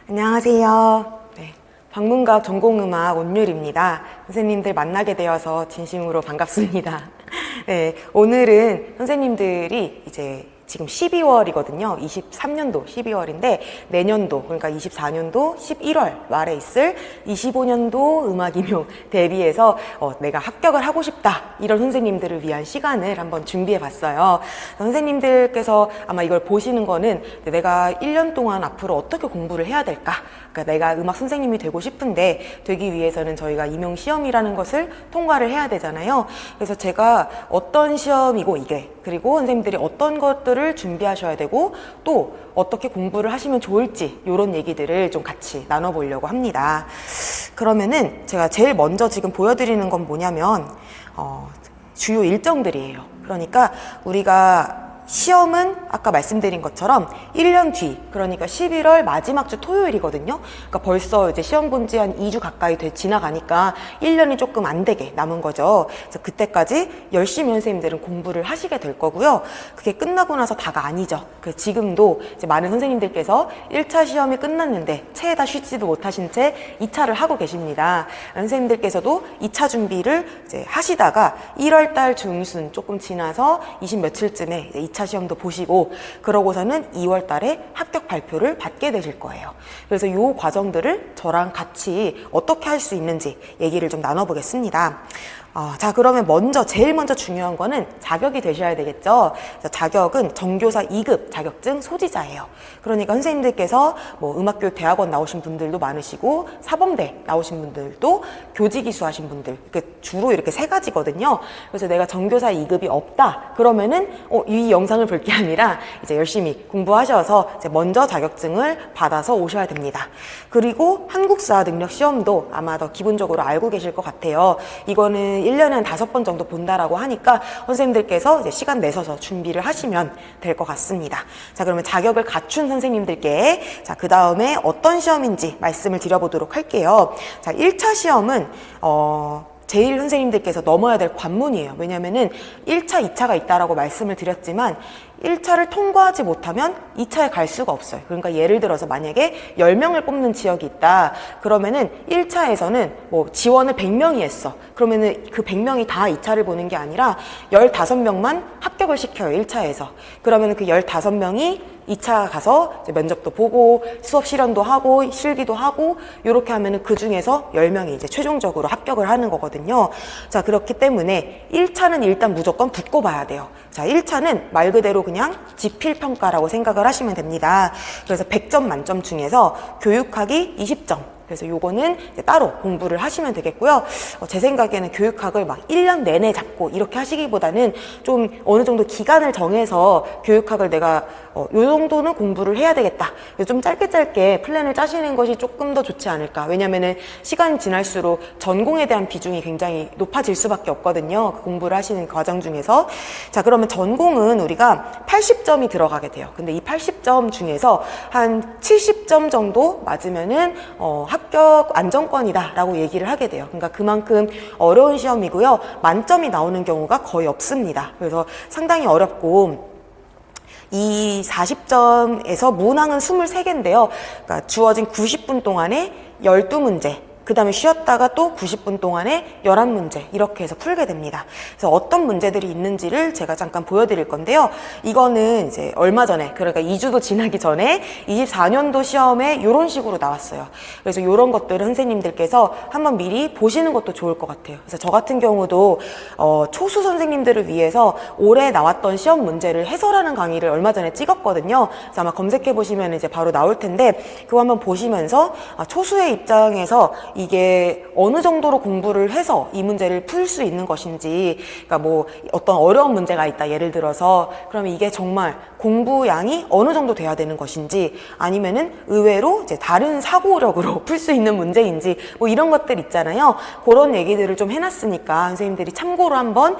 안녕하세요. 네, 방문각 전공음악 온율입니다. 선생님들 만나게 되어서 진심으로 반갑습니다. 네, 오늘은 선생님들이 이제 지금 12월이거든요. 23년도 12월인데 내년도, 그러니까 24년도 11월 말에 있을 25년도 음악임용 대비해서 내가 합격을 하고 싶다, 이런 선생님들을 위한 시간을 한번 준비해 봤어요. 선생님들께서 아마 이걸 보시는 거는 내가 1년 동안 앞으로 어떻게 공부를 해야 될까, 그러니까 내가 음악 선생님이 되고 싶은데 되기 위해서는 저희가 임용 시험이라는 것을 통과를 해야 되잖아요. 그래서 제가 어떤 시험이고 이게, 그리고 선생님들이 어떤 것들을 준비하셔야 되고 또 어떻게 공부를 하시면 좋을지, 이런 얘기들을 좀 같이 나눠보려고 합니다. 그러면은 제가 제일 먼저 지금 보여드리는 건 뭐냐면 주요 일정들이에요. 그러니까 우리가 시험은 아까 말씀드린 것처럼 1년 뒤, 그러니까 11월 마지막 주 토요일이거든요. 그러니까 벌써 이제 시험 본 지 한 2주 가까이 지나가니까 1년이 조금 안 되게 남은 거죠. 그래서 그때까지 열심히 선생님들은 공부를 하시게 될 거고요. 그게 끝나고 나서 다가 아니죠. 그래서 지금도 이제 많은 선생님들께서 1차 시험이 끝났는데 채에다 쉬지도 못하신 채 2차를 하고 계십니다. 선생님들께서도 2차 준비를 이제 하시다가 1월 달 중순 조금 지나서 20 며칠쯤에 이제 2차 시험도 보시고 그러고서는 2월 달에 합격 발표를 받게 되실 거예요. 그래서 이 과정들을 저랑 같이 어떻게 할 수 있는지 얘기를 좀 나눠보겠습니다. 자, 그러면 제일 먼저 중요한 거는 자격이 되셔야 되겠죠. 자격은 전교사 2급 자격증 소지자예요. 그러니까 선생님들께서 뭐 음악교육 대학원 나오신 분들도 많으시고 사범대 나오신 분들도 교직이수 하신 분들, 주로 이렇게 세 가지거든요. 그래서 내가 전교사 2급이 없다 그러면은 이 영상을 볼 게 아니라 이제 열심히 공부하셔서 이제 먼저 자격증을 받아서 오셔야 됩니다. 그리고 한국사 능력 시험도 아마 더 기본적으로 알고 계실 것 같아요. 이거는 1년에 한 5번 정도 본다라고 하니까 선생님들께서 이제 시간 내셔서 준비를 하시면 될 것 같습니다. 자, 그러면 자격을 갖춘 선생님들께 그 다음에 어떤 시험인지 말씀을 드려보도록 할게요. 자, 1차 시험은 제일 선생님들께서 넘어야 될 관문이에요. 왜냐면은 1차, 2차가 있다라고 말씀을 드렸지만 1차를 통과하지 못하면 2차에 갈 수가 없어요. 그러니까 예를 들어서 만약에 10명을 뽑는 지역이 있다. 그러면은 1차에서는 뭐 지원을 100명이 했어. 그러면은 그 100명이 다 2차를 보는 게 아니라 15명만 합격을 시켜요. 1차에서. 그러면은 그 15명이 2차 가서 이제 면접도 보고 수업 실현도 하고 실기도 하고 이렇게 하면은 그 중에서 10명이 이제 최종적으로 합격을 하는 거거든요. 자, 그렇기 때문에 1차는 일단 무조건 붙고 봐야 돼요. 자, 1차는 말 그대로 그냥 지필평가라고 생각을 하시면 됩니다. 그래서 100점 만점 중에서 교육학이 20점. 그래서 요거는 이제 따로 공부를 하시면 되겠고요. 제 생각에는 교육학을 막 1년 내내 잡고 이렇게 하시기보다는 좀 어느 정도 기간을 정해서 교육학을 내가 요 정도는 공부를 해야 되겠다. 좀 짧게 플랜을 짜시는 것이 조금 더 좋지 않을까. 왜냐면은 시간이 지날수록 전공에 대한 비중이 굉장히 높아질 수밖에 없거든요. 그 공부를 하시는 과정 중에서. 자, 그러면 전공은 우리가 80점이 들어가게 돼요. 근데 이 80점 중에서 한 70점 정도 맞으면은 합격 안정권이다 라고 얘기를 하게 돼요. 그러니까 그만큼 어려운 시험이고요. 만점이 나오는 경우가 거의 없습니다. 그래서 상당히 어렵고 이 40점에서 문항은 23개인데요. 그러니까 주어진 90분 동안에 12문제, 그 다음에 쉬었다가 또 90분 동안에 11문제 이렇게 해서 풀게 됩니다. 그래서 어떤 문제들이 있는지를 제가 잠깐 보여드릴 건데요. 이거는 이제 얼마 전에, 그러니까 2주도 지나기 전에 24년도 시험에 이런 식으로 나왔어요. 그래서 이런 것들을 선생님들께서 한번 미리 보시는 것도 좋을 것 같아요. 그래서 저 같은 경우도 초수 선생님들을 위해서 올해 나왔던 시험 문제를 해설하는 강의를 얼마 전에 찍었거든요. 그래서 아마 검색해 보시면 이제 바로 나올 텐데 그거 한번 보시면서 초수의 입장에서 이게 어느 정도로 공부를 해서 이 문제를 풀 수 있는 것인지, 그러니까 뭐 어떤 어려운 문제가 있다 예를 들어서, 그러면 이게 정말 공부량이 어느 정도 돼야 되는 것인지, 아니면은 의외로 이제 다른 사고력으로 풀 수 있는 문제인지, 뭐 이런 것들 있잖아요. 그런 얘기들을 좀 해놨으니까 선생님들이 참고로 한번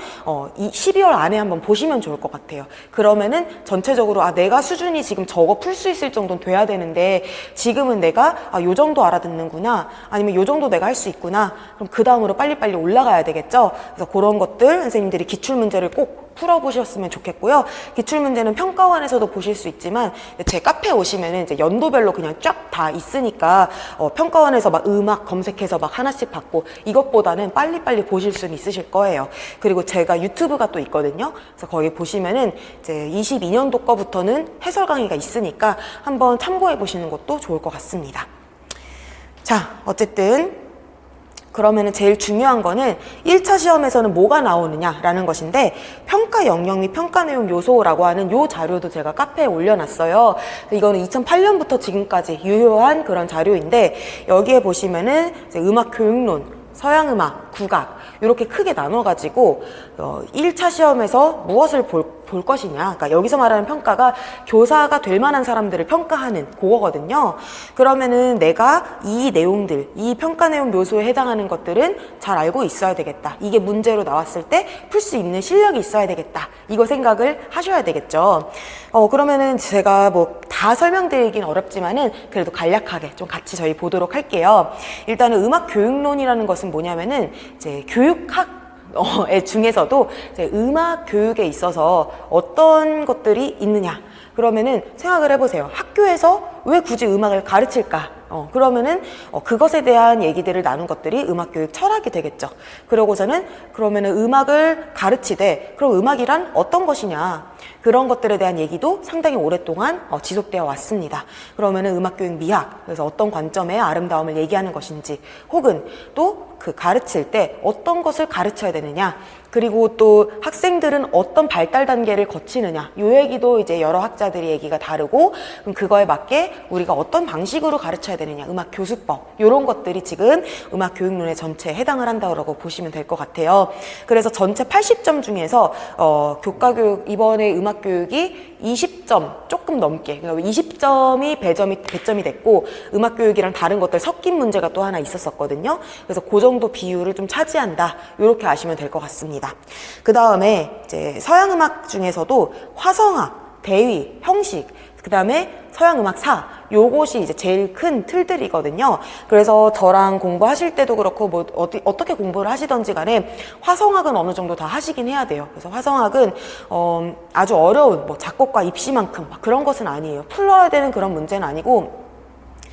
이 12월 안에 한번 보시면 좋을 것 같아요. 그러면은 전체적으로 내가 수준이 지금 저거 풀 수 있을 정도는 돼야 되는데 지금은 내가 요 정도 알아듣는구나, 아니면 요 요 정도 내가 할 수 있구나. 그럼 그 다음으로 빨리빨리 올라가야 되겠죠. 그래서 그런 것들 선생님들이 기출문제를 꼭 풀어보셨으면 좋겠고요. 기출문제는 평가원에서도 보실 수 있지만 제 카페에 오시면은 이제 연도별로 그냥 쫙 다 있으니까 평가원에서 막 음악 검색해서 막 하나씩 받고 이것보다는 빨리빨리 보실 수는 있으실 거예요. 그리고 제가 유튜브가 또 있거든요. 그래서 거기 보시면은 이제 22년도 거부터는 해설 강의가 있으니까 한번 참고해 보시는 것도 좋을 것 같습니다. 자, 어쨌든 그러면은 제일 중요한 거는 1차 시험에서는 뭐가 나오느냐라는 것인데 평가 영역 및 평가 내용 요소라고 하는 요 자료도 제가 카페에 올려놨어요. 이거는 2008년부터 지금까지 유효한 그런 자료인데 여기에 보시면은 이제 음악 교육론, 서양음악, 국악 이렇게 크게 나눠가지고 1차 시험에서 무엇을 볼 것이냐, 그러니까 여기서 말하는 평가가 교사가 될 만한 사람들을 평가하는 그거거든요. 그러면은 내가 이 내용들, 이 평가 내용 요소에 해당하는 것들은 잘 알고 있어야 되겠다. 이게 문제로 나왔을 때 풀 수 있는 실력이 있어야 되겠다. 이거 생각을 하셔야 되겠죠. 그러면은 제가 뭐 다 설명드리긴 어렵지만은 그래도 간략하게 좀 같이 저희 보도록 할게요. 일단은 음악 교육론이라는 것은 뭐냐면은 이제 교육학 중에서도 이제 음악 교육에 있어서 어떤 것들이 있느냐. 그러면은 생각을 해보세요. 학교에서 왜 굳이 음악을 가르칠까? 그러면은 그것에 대한 얘기들을 나눈 것들이 음악교육 철학이 되겠죠. 그러고서는 그러면은 음악을 가르치되 그럼 음악이란 어떤 것이냐? 그런 것들에 대한 얘기도 상당히 오랫동안 지속되어 왔습니다. 그러면은 음악교육 미학, 그래서 어떤 관점의 아름다움을 얘기하는 것인지, 혹은 또 그 가르칠 때 어떤 것을 가르쳐야 되느냐, 그리고 또 학생들은 어떤 발달 단계를 거치느냐, 요 얘기도 이제 여러 학자들이 얘기가 다르고, 그럼 그거에 맞게 우리가 어떤 방식으로 가르쳐야 되느냐, 음악 교수법, 요런 것들이 지금 음악 교육론의 전체에 해당을 한다고 보시면 될 것 같아요. 그래서 전체 80점 중에서 교과교육, 이번에 음악 교육이 20점 조금 넘게, 그러니까 20점이 배점이 됐고, 음악 교육이랑 다른 것들 섞인 문제가 또 하나 있었었거든요. 그래서 그 정도 비율을 좀 차지한다, 이렇게 아시면 될 것 같습니다. 그 다음에 이제 서양음악 중에서도 화성학, 대위, 형식, 그 다음에 서양음악사, 요것이 이제 제일 큰 틀들이거든요. 그래서 저랑 공부하실 때도 그렇고 뭐 어떻게 공부를 하시던지 간에 화성학은 어느 정도 다 하시긴 해야 돼요. 그래서 화성학은 아주 어려운 뭐 작곡과 입시만큼 막 그런 것은 아니에요. 풀어야 되는 그런 문제는 아니고,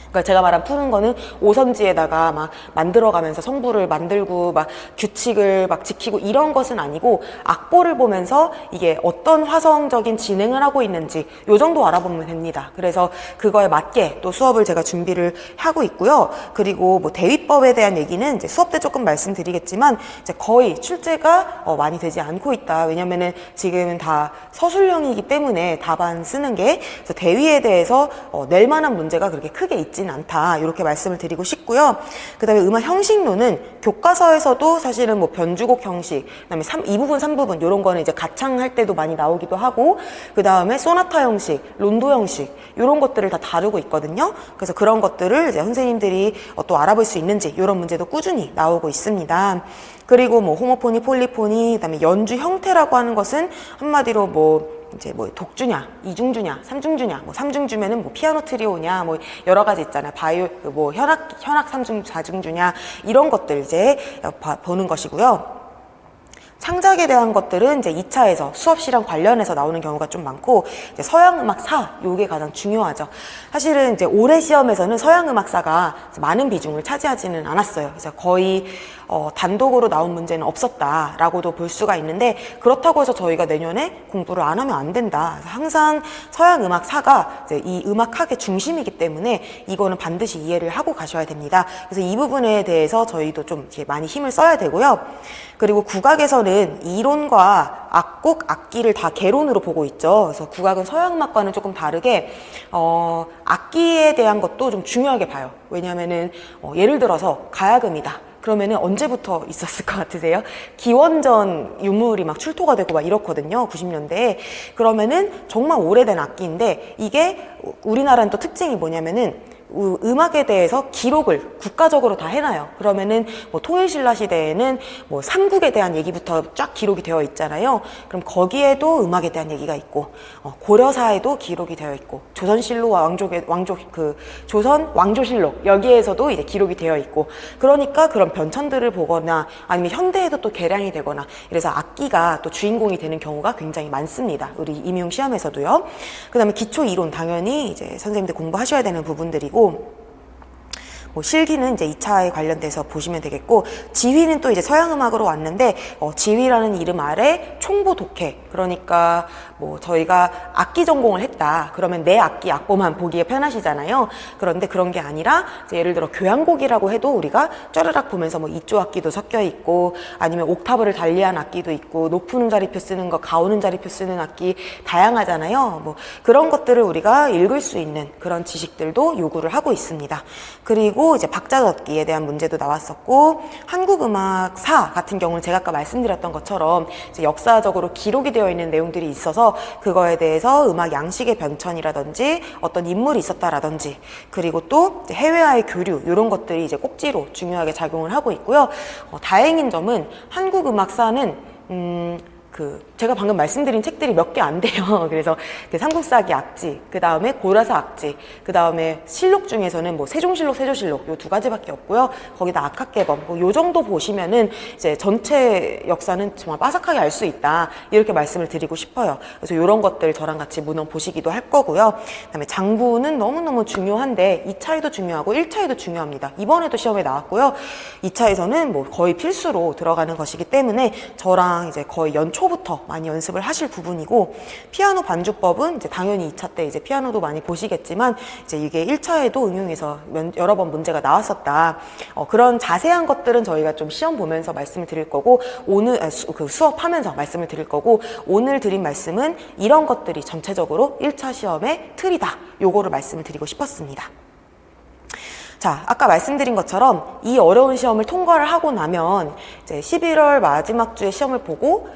그러니까 제가 말한 푸는 거는 오선지에다가 막 만들어가면서 성부를 만들고 막 규칙을 막 지키고 이런 것은 아니고, 악보를 보면서 이게 어떤 화성적인 진행을 하고 있는지 요 정도 알아보면 됩니다. 그래서 그거에 맞게 또 수업을 제가 준비를 하고 있고요. 그리고 뭐 대위법에 대한 얘기는 이제 수업 때 조금 말씀드리겠지만 이제 거의 출제가 많이 되지 않고 있다. 왜냐면은 지금은 다 서술형이기 때문에 답안 쓰는 게, 그래서 대위에 대해서 낼 만한 문제가 그렇게 크게 있지 않다, 이렇게 말씀을 드리고 싶고요. 그 다음에 음악 형식론은 교과서에서도 사실은 뭐 변주곡 형식, 그 다음에 2부분, 3부분 이런 거는 이제 가창할 때도 많이 나오기도 하고, 그 다음에 소나타 형식, 론도 형식 이런 것들을 다 다루고 있거든요. 그래서 그런 것들을 이제 선생님들이 또 알아볼 수 있는지 이런 문제도 꾸준히 나오고 있습니다. 그리고 뭐 호모포니, 폴리포니, 그 다음에 연주 형태라고 하는 것은 한마디로 뭐 이제 뭐 독주냐, 이중주냐, 삼중주냐, 뭐 삼중주면은 뭐 피아노 트리오냐, 뭐 여러 가지 있잖아요. 뭐 현악 삼중, 사중주냐, 이런 것들 이제 보는 것이고요. 창작에 대한 것들은 이제 2차에서 수업 시랑 관련해서 나오는 경우가 좀 많고, 이제 서양음악사, 요게 가장 중요하죠. 사실은 이제 올해 시험에서는 서양음악사가 많은 비중을 차지하지는 않았어요. 그래서 거의 단독으로 나온 문제는 없었다라고도 볼 수가 있는데, 그렇다고 해서 저희가 내년에 공부를 안 하면 안 된다. 그래서 항상 서양음악사가 이제 이 음악학의 중심이기 때문에 이거는 반드시 이해를 하고 가셔야 됩니다. 그래서 이 부분에 대해서 저희도 좀 이렇게 많이 힘을 써야 되고요. 그리고 국악에서는 이론과 악곡, 악기를 다 개론으로 보고 있죠. 그래서 국악은 서양음악과는 조금 다르게 악기에 대한 것도 좀 중요하게 봐요. 왜냐하면은 예를 들어서 가야금이다. 그러면은 언제부터 있었을 것 같으세요? 기원전 유물이 막 출토가 되고 막 이렇거든요. 90년대에. 그러면은 정말 오래된 악기인데, 이게 우리나라는 또 특징이 뭐냐면은 음악에 대해서 기록을 국가적으로 다 해놔요. 그러면은 뭐 통일신라 시대에는 뭐 삼국에 대한 얘기부터 쫙 기록이 되어 있잖아요. 그럼 거기에도 음악에 대한 얘기가 있고, 고려사에도 기록이 되어 있고, 조선실록과 조선 왕조실록 여기에서도 이제 기록이 되어 있고, 그러니까 그런 변천들을 보거나 아니면 현대에도 또 개량이 되거나, 이래서 악기가 또 주인공이 되는 경우가 굉장히 많습니다. 우리 임용 시험에서도요. 그다음에 기초 이론 당연히 이제 선생님들 공부하셔야 되는 부분들이고, 뭐 실기는 이제 2차에 관련돼서 보시면 되겠고, 지휘는 또 이제 서양 음악으로 왔는데, 지휘라는 이름 아래 총보 독해, 그러니까 뭐 저희가 악기 전공을 했다 그러면 내 악기 악보만 보기에 편하시잖아요. 그런데 그런 게 아니라 이제 예를 들어 교향곡이라고 해도 우리가 쫘르락 보면서 뭐 이조 악기도 섞여 있고, 아니면 옥타브를 달리한 악기도 있고, 높은 음자리표 쓰는 거, 가온 음자리표 쓰는 악기 다양하잖아요. 뭐 그런 것들을 우리가 읽을 수 있는 그런 지식들도 요구를 하고 있습니다. 그리고 이제 박자젓기에 대한 문제도 나왔었고, 한국음악사 같은 경우는 제가 아까 말씀드렸던 것처럼 이제 역사적으로 기록이 되어 있는 내용들이 있어서 그거에 대해서 음악 양식의 변천이라든지 어떤 인물이 있었다라든지, 그리고 또 해외와의 교류, 이런 것들이 이제 꼭지로 중요하게 작용을 하고 있고요. 다행인 점은 한국음악사는 제가 방금 말씀드린 책들이 몇 개 안 돼요. 그래서 삼국사기 악지, 그 다음에 고려사 악지, 그 다음에 실록 중에서는 뭐 세종실록, 세조실록 요 두 가지밖에 없고요. 거기다 악학개범 뭐 요 정도 보시면은 이제 전체 역사는 정말 빠삭하게 알 수 있다, 이렇게 말씀을 드리고 싶어요. 그래서 요런 것들 저랑 같이 문헌 보시기도 할 거고요. 그다음에 장구는 너무너무 중요한데 2차에도 중요하고 1차에도 중요합니다. 이번에도 시험에 나왔고요. 2차에서는 뭐 거의 필수로 들어가는 것이기 때문에 저랑 이제 거의 연초부터 많이 연습을 하실 부분이고, 피아노 반주법은 이제 당연히 2차 때 이제 피아노도 많이 보시겠지만 이제 이게 1차에도 응용해서 여러 번 문제가 나왔었다. 그런 자세한 것들은 저희가 좀 시험 보면서 말씀을 드릴 거고, 오늘 수업하면서 말씀을 드릴 거고, 오늘 드린 말씀은 이런 것들이 전체적으로 1차 시험의 틀이다, 요거를 말씀을 드리고 싶었습니다. 자, 아까 말씀드린 것처럼 이 어려운 시험을 통과를 하고 나면 이제 11월 마지막 주에 시험을 보고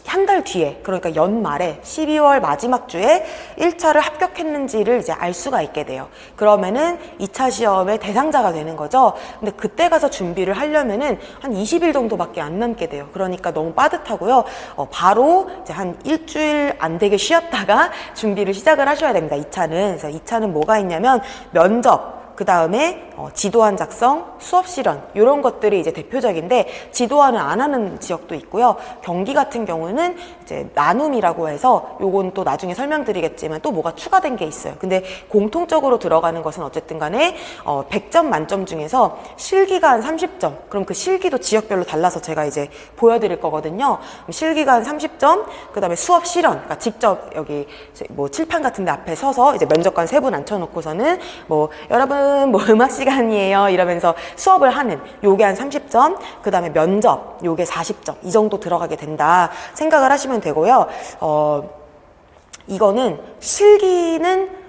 한 달 뒤에, 그러니까 연말에 12월 마지막 주에 1차를 합격했는지를 이제 알 수가 있게 돼요. 그러면은 2차 시험의 대상자가 되는 거죠. 근데 그때 가서 준비를 하려면은 한 20일 정도밖에 안 남게 돼요. 그러니까 너무 빠듯하고요. 바로 이제 한 일주일 안 되게 쉬었다가 준비를 시작을 하셔야 됩니다. 2차는. 그래서 2차는 뭐가 있냐면 면접, 그 다음에 지도안 작성, 수업 실현, 이런 것들이 이제 대표적인데, 지도안을 안 하는 지역도 있고요. 경기 같은 경우는 이제 나눔이라고 해서, 요건 또 나중에 설명드리겠지만 또 뭐가 추가된 게 있어요. 근데 공통적으로 들어가는 것은 어쨌든 간에 100점 만점 중에서 실기가 한 30점. 그럼 그 실기도 지역별로 달라서 제가 이제 보여드릴 거거든요. 실기가 한 30점, 그 다음에 수업 실현, 그러니까 직접 여기 뭐 칠판 같은 데 앞에 서서 이제 면접관 3분 앉혀놓고서는 뭐 여러분 뭐 음악 시간이에요 이러면서 수업을 하는, 요게 한 30점, 그 다음에 면접 요게 40점, 이 정도 들어가게 된다 생각을 하시면 되고요. 이거는 실기는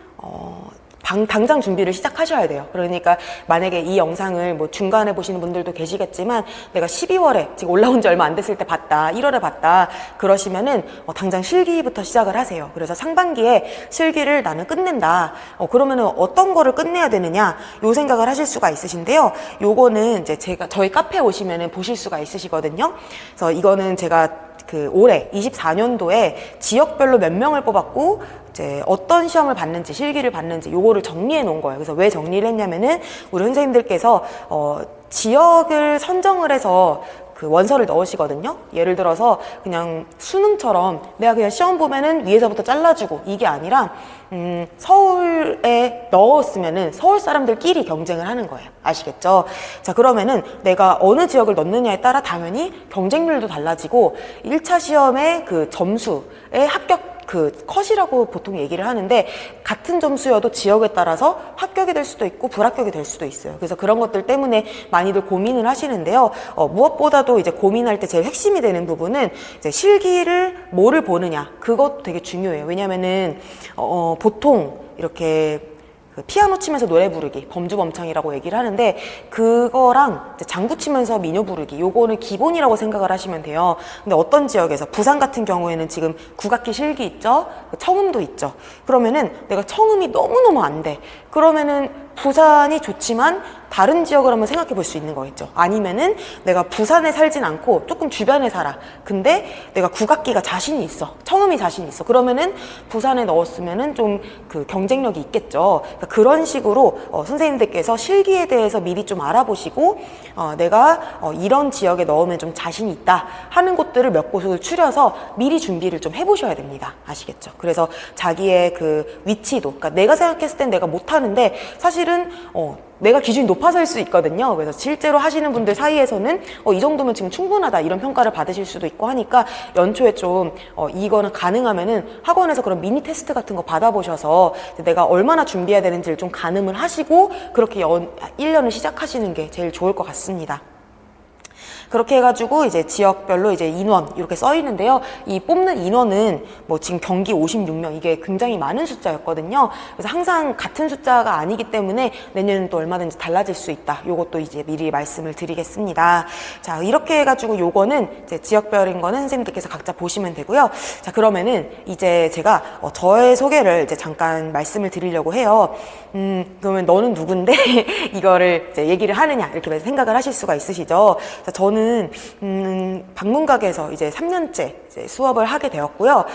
당장 준비를 시작하셔야 돼요. 그러니까 만약에 이 영상을 뭐 중간에 보시는 분들도 계시겠지만, 내가 12월에 지금 올라온 지 얼마 안 됐을 때 봤다, 1월에 봤다 그러시면은 당장 실기부터 시작을 하세요. 그래서 상반기에 실기를 나는 끝낸다. 그러면은 어떤 거를 끝내야 되느냐, 요 생각을 하실 수가 있으신데요. 요거는 이제 저희 카페에 오시면은 보실 수가 있으시거든요. 그래서 이거는 제가 올해 24년도에 지역별로 몇 명을 뽑았고 이제 어떤 시험을 봤는지, 실기를 봤는지 요거를 정리해 놓은 거예요. 그래서 왜 정리를 했냐면은 우리 선생님들께서 지역을 선정을 해서 그 원서를 넣으시거든요. 예를 들어서 그냥 수능처럼 내가 그냥 시험 보면은 위에서부터 잘라주고, 이게 아니라 서울에 넣었으면은 서울 사람들끼리 경쟁을 하는 거예요. 아시겠죠? 자, 그러면은 내가 어느 지역을 넣느냐에 따라 당연히 경쟁률도 달라지고, 1차 시험의 그 점수의 합격 컷이라고 보통 얘기를 하는데, 같은 점수여도 지역에 따라서 합격이 될 수도 있고 불합격이 될 수도 있어요. 그래서 그런 것들 때문에 많이들 고민을 하시는데요. 무엇보다도 이제 고민할 때 제일 핵심이 되는 부분은 이제 실기를 뭐를 보느냐, 그것도 되게 중요해요. 왜냐면은 보통 이렇게 그 피아노 치면서 노래 부르기, 범주범창이라고 얘기를 하는데, 그거랑 이제 장구 치면서 민요 부르기, 요거는 기본이라고 생각을 하시면 돼요. 근데 어떤 지역에서, 부산 같은 경우에는 지금 국악기 실기 있죠? 청음도 있죠. 그러면은 내가 청음이 너무너무 안 돼. 그러면은 부산이 좋지만 다른 지역을 한번 생각해 볼 수 있는 거겠죠. 아니면은 내가 부산에 살진 않고 조금 주변에 살아. 근데 내가 국악기가 자신이 있어. 청음이 자신이 있어. 그러면은 부산에 넣었으면은 좀 그 경쟁력이 있겠죠. 그러니까 그런 식으로 선생님들께서 실기에 대해서 미리 좀 알아보시고 내가 이런 지역에 넣으면 좀 자신이 있다 하는 곳들을 몇 곳을 추려서 미리 준비를 좀 해보셔야 됩니다. 아시겠죠? 그래서 자기의 그 위치도, 그러니까 내가 생각했을 땐 내가 못하는데 사실은 내가 기준이 높아서일 수 있거든요. 그래서 실제로 하시는 분들 사이에서는 이 정도면 지금 충분하다 이런 평가를 받으실 수도 있고 하니까 연초에 좀 이거는 가능하면은 학원에서 그런 미니 테스트 같은 거 받아보셔서 내가 얼마나 준비해야 되는지를 좀 가늠을 하시고 그렇게 1년을 시작하시는 게 제일 좋을 것 같습니다. 그렇게 해가지고 이제 지역별로 이제 인원 이렇게 써 있는데요. 이 뽑는 인원은 뭐 지금 경기 56명 이게 굉장히 많은 숫자였거든요. 그래서 항상 같은 숫자가 아니기 때문에 내년은 또 얼마든지 달라질 수 있다. 요것도 이제 미리 말씀을 드리겠습니다. 자, 이렇게 해가지고 요거는 이제 지역별인 거는 선생님들께서 각자 보시면 되고요. 자, 그러면은 이제 제가 저의 소개를 이제 잠깐 말씀을 드리려고 해요. 그러면 너는 누군데 이거를 이제 얘기를 하느냐 이렇게 생각을 하실 수가 있으시죠. 자, 저는 방문가게에서 이제 3년째 이제 수업을 하게 되었고요.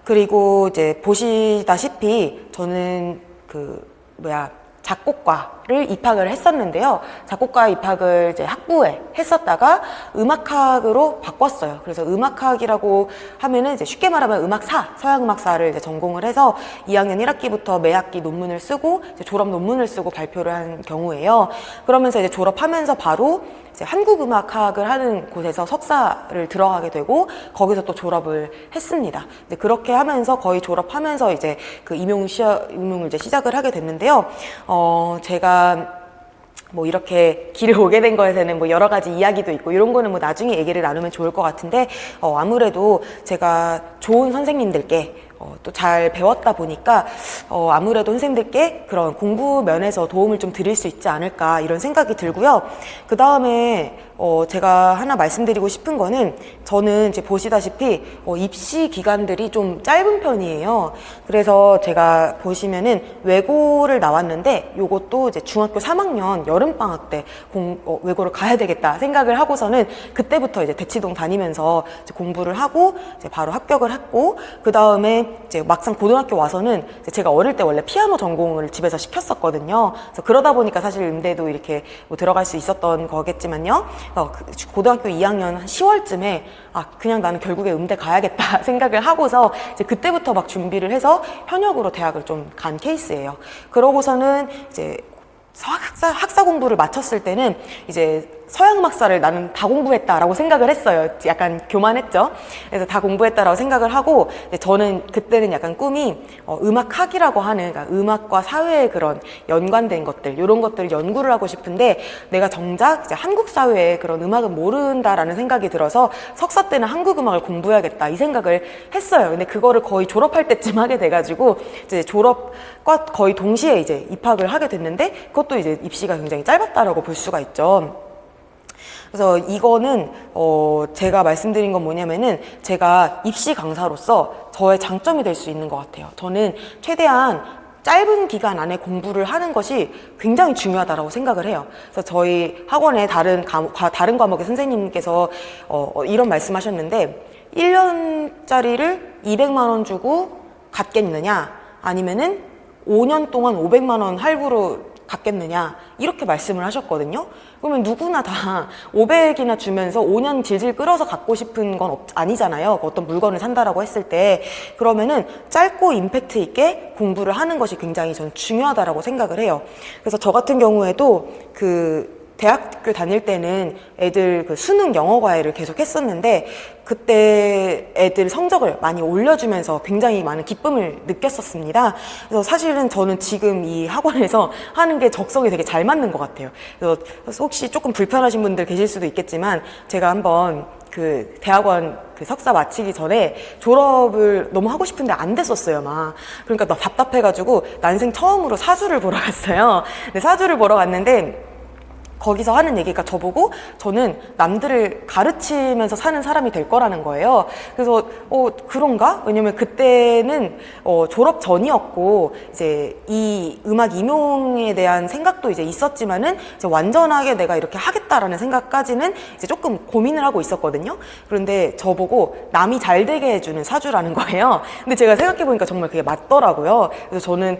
그리고 이제 보시다시피 저는 작곡과를 입학을 했었는데요. 작곡과 입학을 이제 학부에 했었다가 음악학으로 바꿨어요. 그래서 음악학이라고 하면은 이제 쉽게 말하면 음악사, 서양음악사를 이제 전공을 해서 2학년 1학기부터 매 학기 논문을 쓰고 이제 졸업 논문을 쓰고 발표를 한 경우예요. 그러면서 이제 졸업하면서 바로 이제 한국음악학을 하는 곳에서 석사를 들어가게 되고 거기서 또 졸업을 했습니다. 근데 그렇게 하면서 거의 졸업하면서 이제 그 임용을 이제 시작을 하게 됐는데요. 제가 뭐 이렇게 길을 오게 된 거에서는 뭐 여러 가지 이야기도 있고 이런 거는 뭐 나중에 얘기를 나누면 좋을 것 같은데 아무래도 제가 좋은 선생님들께 또 잘 배웠다 보니까 아무래도 선생님들께 그런 공부 면에서 도움을 좀 드릴 수 있지 않을까 이런 생각이 들고요. 그 다음에 제가 하나 말씀드리고 싶은 거는 저는 이제 보시다시피 입시 기간들이 좀 짧은 편이에요. 그래서 제가 보시면은 외고를 나왔는데 요것도 이제 중학교 3학년 여름방학 때 외고를 가야 되겠다 생각을 하고서는 그때부터 이제 대치동 다니면서 이제 공부를 하고 이제 바로 합격을 했고 그 다음에 이제 막상 고등학교 와서는 이제 제가 어릴 때 원래 피아노 전공을 집에서 시켰었거든요. 그래서 그러다 보니까 사실 음대도 이렇게 뭐 들어갈 수 있었던 거겠지만요. 고등학교 2학년 한 10월쯤에 그냥 나는 결국에 음대 가야겠다 생각을 하고서 이제 그때부터 막 준비를 해서 현역으로 대학을 좀 간 케이스예요. 그러고서는 이제 학사 공부를 마쳤을 때는 이제 서양음악사를 나는 다 공부했다라고 생각을 했어요. 약간 교만했죠. 그래서 다 공부했다라고 생각을 하고 저는 그때는 약간 꿈이 음악학이라고 하는 그러니까 음악과 사회의 그런 연관된 것들 이런 것들을 연구를 하고 싶은데 내가 정작 이제 한국 사회의 그런 음악은 모른다라는 생각이 들어서 석사 때는 한국 음악을 공부해야겠다 이 생각을 했어요. 근데 그거를 거의 졸업할 때쯤 하게 돼가지고 이제 졸업과 거의 동시에 이제 입학을 하게 됐는데 그것도 이제 입시가 굉장히 짧았다라고 볼 수가 있죠. 그래서 이거는 제가 말씀드린 건 뭐냐면은 제가 입시 강사로서 저의 장점이 될 수 있는 것 같아요. 저는 최대한 짧은 기간 안에 공부를 하는 것이 굉장히 중요하다고 생각을 해요. 그래서 저희 학원의 다른 과목의 선생님께서 이런 말씀하셨는데 1년짜리를 200만 원 주고 갖겠느냐 아니면은 5년 동안 500만 원 할부로 받겠느냐 이렇게 말씀을 하셨거든요. 그러면 누구나 다 500이나 주면서 5년 질질 끌어서 갖고 싶은 건 아니잖아요. 어떤 물건을 산다라고 했을 때. 그러면은 짧고 임팩트 있게 공부를 하는 것이 굉장히 저는 중요하다라고 생각을 해요. 그래서 저 같은 경우에도 대학교 다닐 때는 애들 수능 영어 과외를 계속 했었는데 그때 애들 성적을 많이 올려주면서 굉장히 많은 기쁨을 느꼈었습니다. 그래서 사실은 저는 지금 이 학원에서 하는 게 적성이 되게 잘 맞는 것 같아요. 그래서 혹시 조금 불편하신 분들 계실 수도 있겠지만 제가 한번 그 대학원 그 석사 마치기 전에 졸업을 너무 하고 싶은데 안 됐었어요, 막. 그러니까 나 답답해가지고 난생 처음으로 사주를 보러 갔어요. 근데 사주를 보러 갔는데 거기서 하는 얘기가 저보고 저는 남들을 가르치면서 사는 사람이 될 거라는 거예요. 그래서 그런가? 왜냐면 그때는 졸업 전이었고 이제 이 음악 임용에 대한 생각도 이제 있었지만은 이제 완전하게 내가 이렇게 하겠다라는 생각까지는 이제 조금 고민을 하고 있었거든요. 그런데 저보고 남이 잘 되게 해주는 사주라는 거예요. 근데 제가 생각해 보니까 정말 그게 맞더라고요. 그래서 저는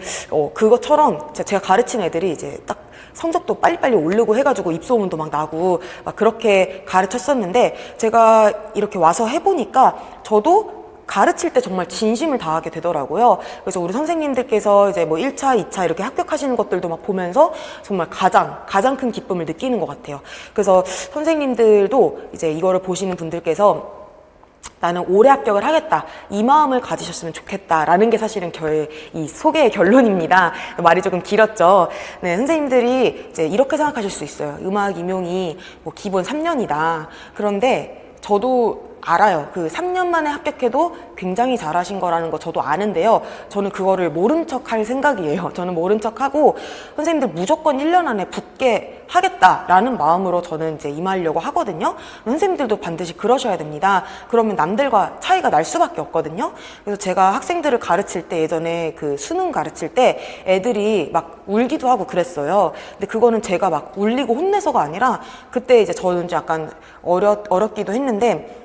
그것처럼 제가 가르친 애들이 이제 딱 성적도 빨리빨리 오르고 해가지고 입소문도 막 나고 막 그렇게 가르쳤었는데 제가 이렇게 와서 해보니까 저도 가르칠 때 정말 진심을 다하게 되더라고요. 그래서 우리 선생님들께서 이제 뭐 1차, 2차 이렇게 합격하시는 것들도 막 보면서 정말 가장 큰 기쁨을 느끼는 것 같아요. 그래서 선생님들도 이제 이거를 보시는 분들께서 나는 올해 합격을 하겠다, 이 마음을 가지셨으면 좋겠다라는 게 사실은 이 소개의 결론입니다. 말이 조금 길었죠. 네, 선생님들이 이제 이렇게 생각하실 수 있어요. 음악 임용이 뭐 기본 3년이다. 그런데 저도 알아요. 그 3년 만에 합격해도 굉장히 잘하신 거라는 거 저도 아는데요. 저는 그거를 모른 척 할 생각이에요. 저는 모른 척 하고 선생님들 무조건 1년 안에 붙게 하겠다라는 마음으로 저는 이제 임하려고 하거든요. 선생님들도 반드시 그러셔야 됩니다. 그러면 남들과 차이가 날 수밖에 없거든요. 그래서 제가 학생들을 가르칠 때 예전에 그 수능 가르칠 때 애들이 막 울기도 하고 그랬어요. 근데 그거는 제가 막 울리고 혼내서가 아니라 그때 이제 저는 약간 어렵기도 했는데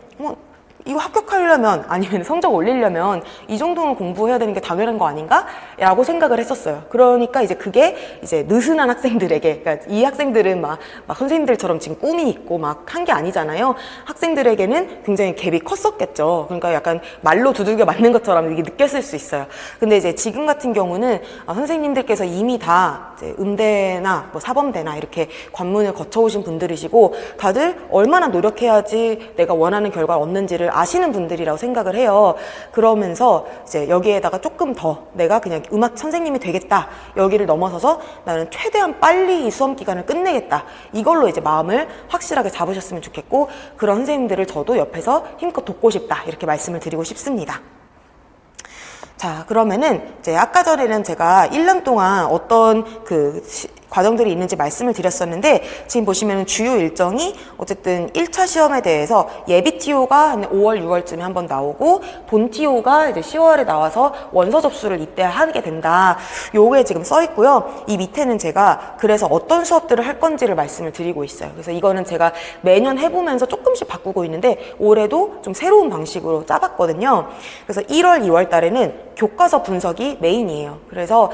이거 합격하려면 아니면 성적 올리려면 이 정도는 공부해야 되는 게 당연한 거 아닌가? 라고 생각을 했었어요. 그러니까 이제 그게 이제 느슨한 학생들에게, 그러니까 이 학생들은 막 선생님들처럼 지금 꿈이 있고 막 한 게 아니잖아요. 학생들에게는 굉장히 갭이 컸었겠죠. 그러니까 약간 말로 두들겨 맞는 것처럼 이게 느꼈을 수 있어요. 근데 이제 지금 같은 경우는 선생님들께서 이미 다 이제 음대나 뭐 사범대나 이렇게 관문을 거쳐오신 분들이시고 다들 얼마나 노력해야지 내가 원하는 결과를 얻는지를 아시는 분들이라고 생각을 해요. 그러면서 이제 여기에다가 조금 더 내가 그냥 음악 선생님이 되겠다, 여기를 넘어서서 나는 최대한 빨리 이 수험 기간을 끝내겠다, 이걸로 이제 마음을 확실하게 잡으셨으면 좋겠고, 그런 선생님들을 저도 옆에서 힘껏 돕고 싶다, 이렇게 말씀을 드리고 싶습니다. 자, 그러면은 이제 아까 전에는 제가 1년 동안 어떤 과정들이 있는지 말씀을 드렸었는데, 지금 보시면 주요 일정이 어쨌든 1차 시험에 대해서 예비 TO가 한 5월, 6월쯤에 한번 나오고 본 TO가 이제 10월에 나와서 원서 접수를 이때 하게 된다. 요게 지금 써 있고요. 이 밑에는 제가 그래서 어떤 수업들을 할 건지를 말씀을 드리고 있어요. 그래서 이거는 제가 매년 해보면서 조금씩 바꾸고 있는데 올해도 좀 새로운 방식으로 짜봤거든요. 그래서 1월, 2월 달에는 교과서 분석이 메인이에요. 그래서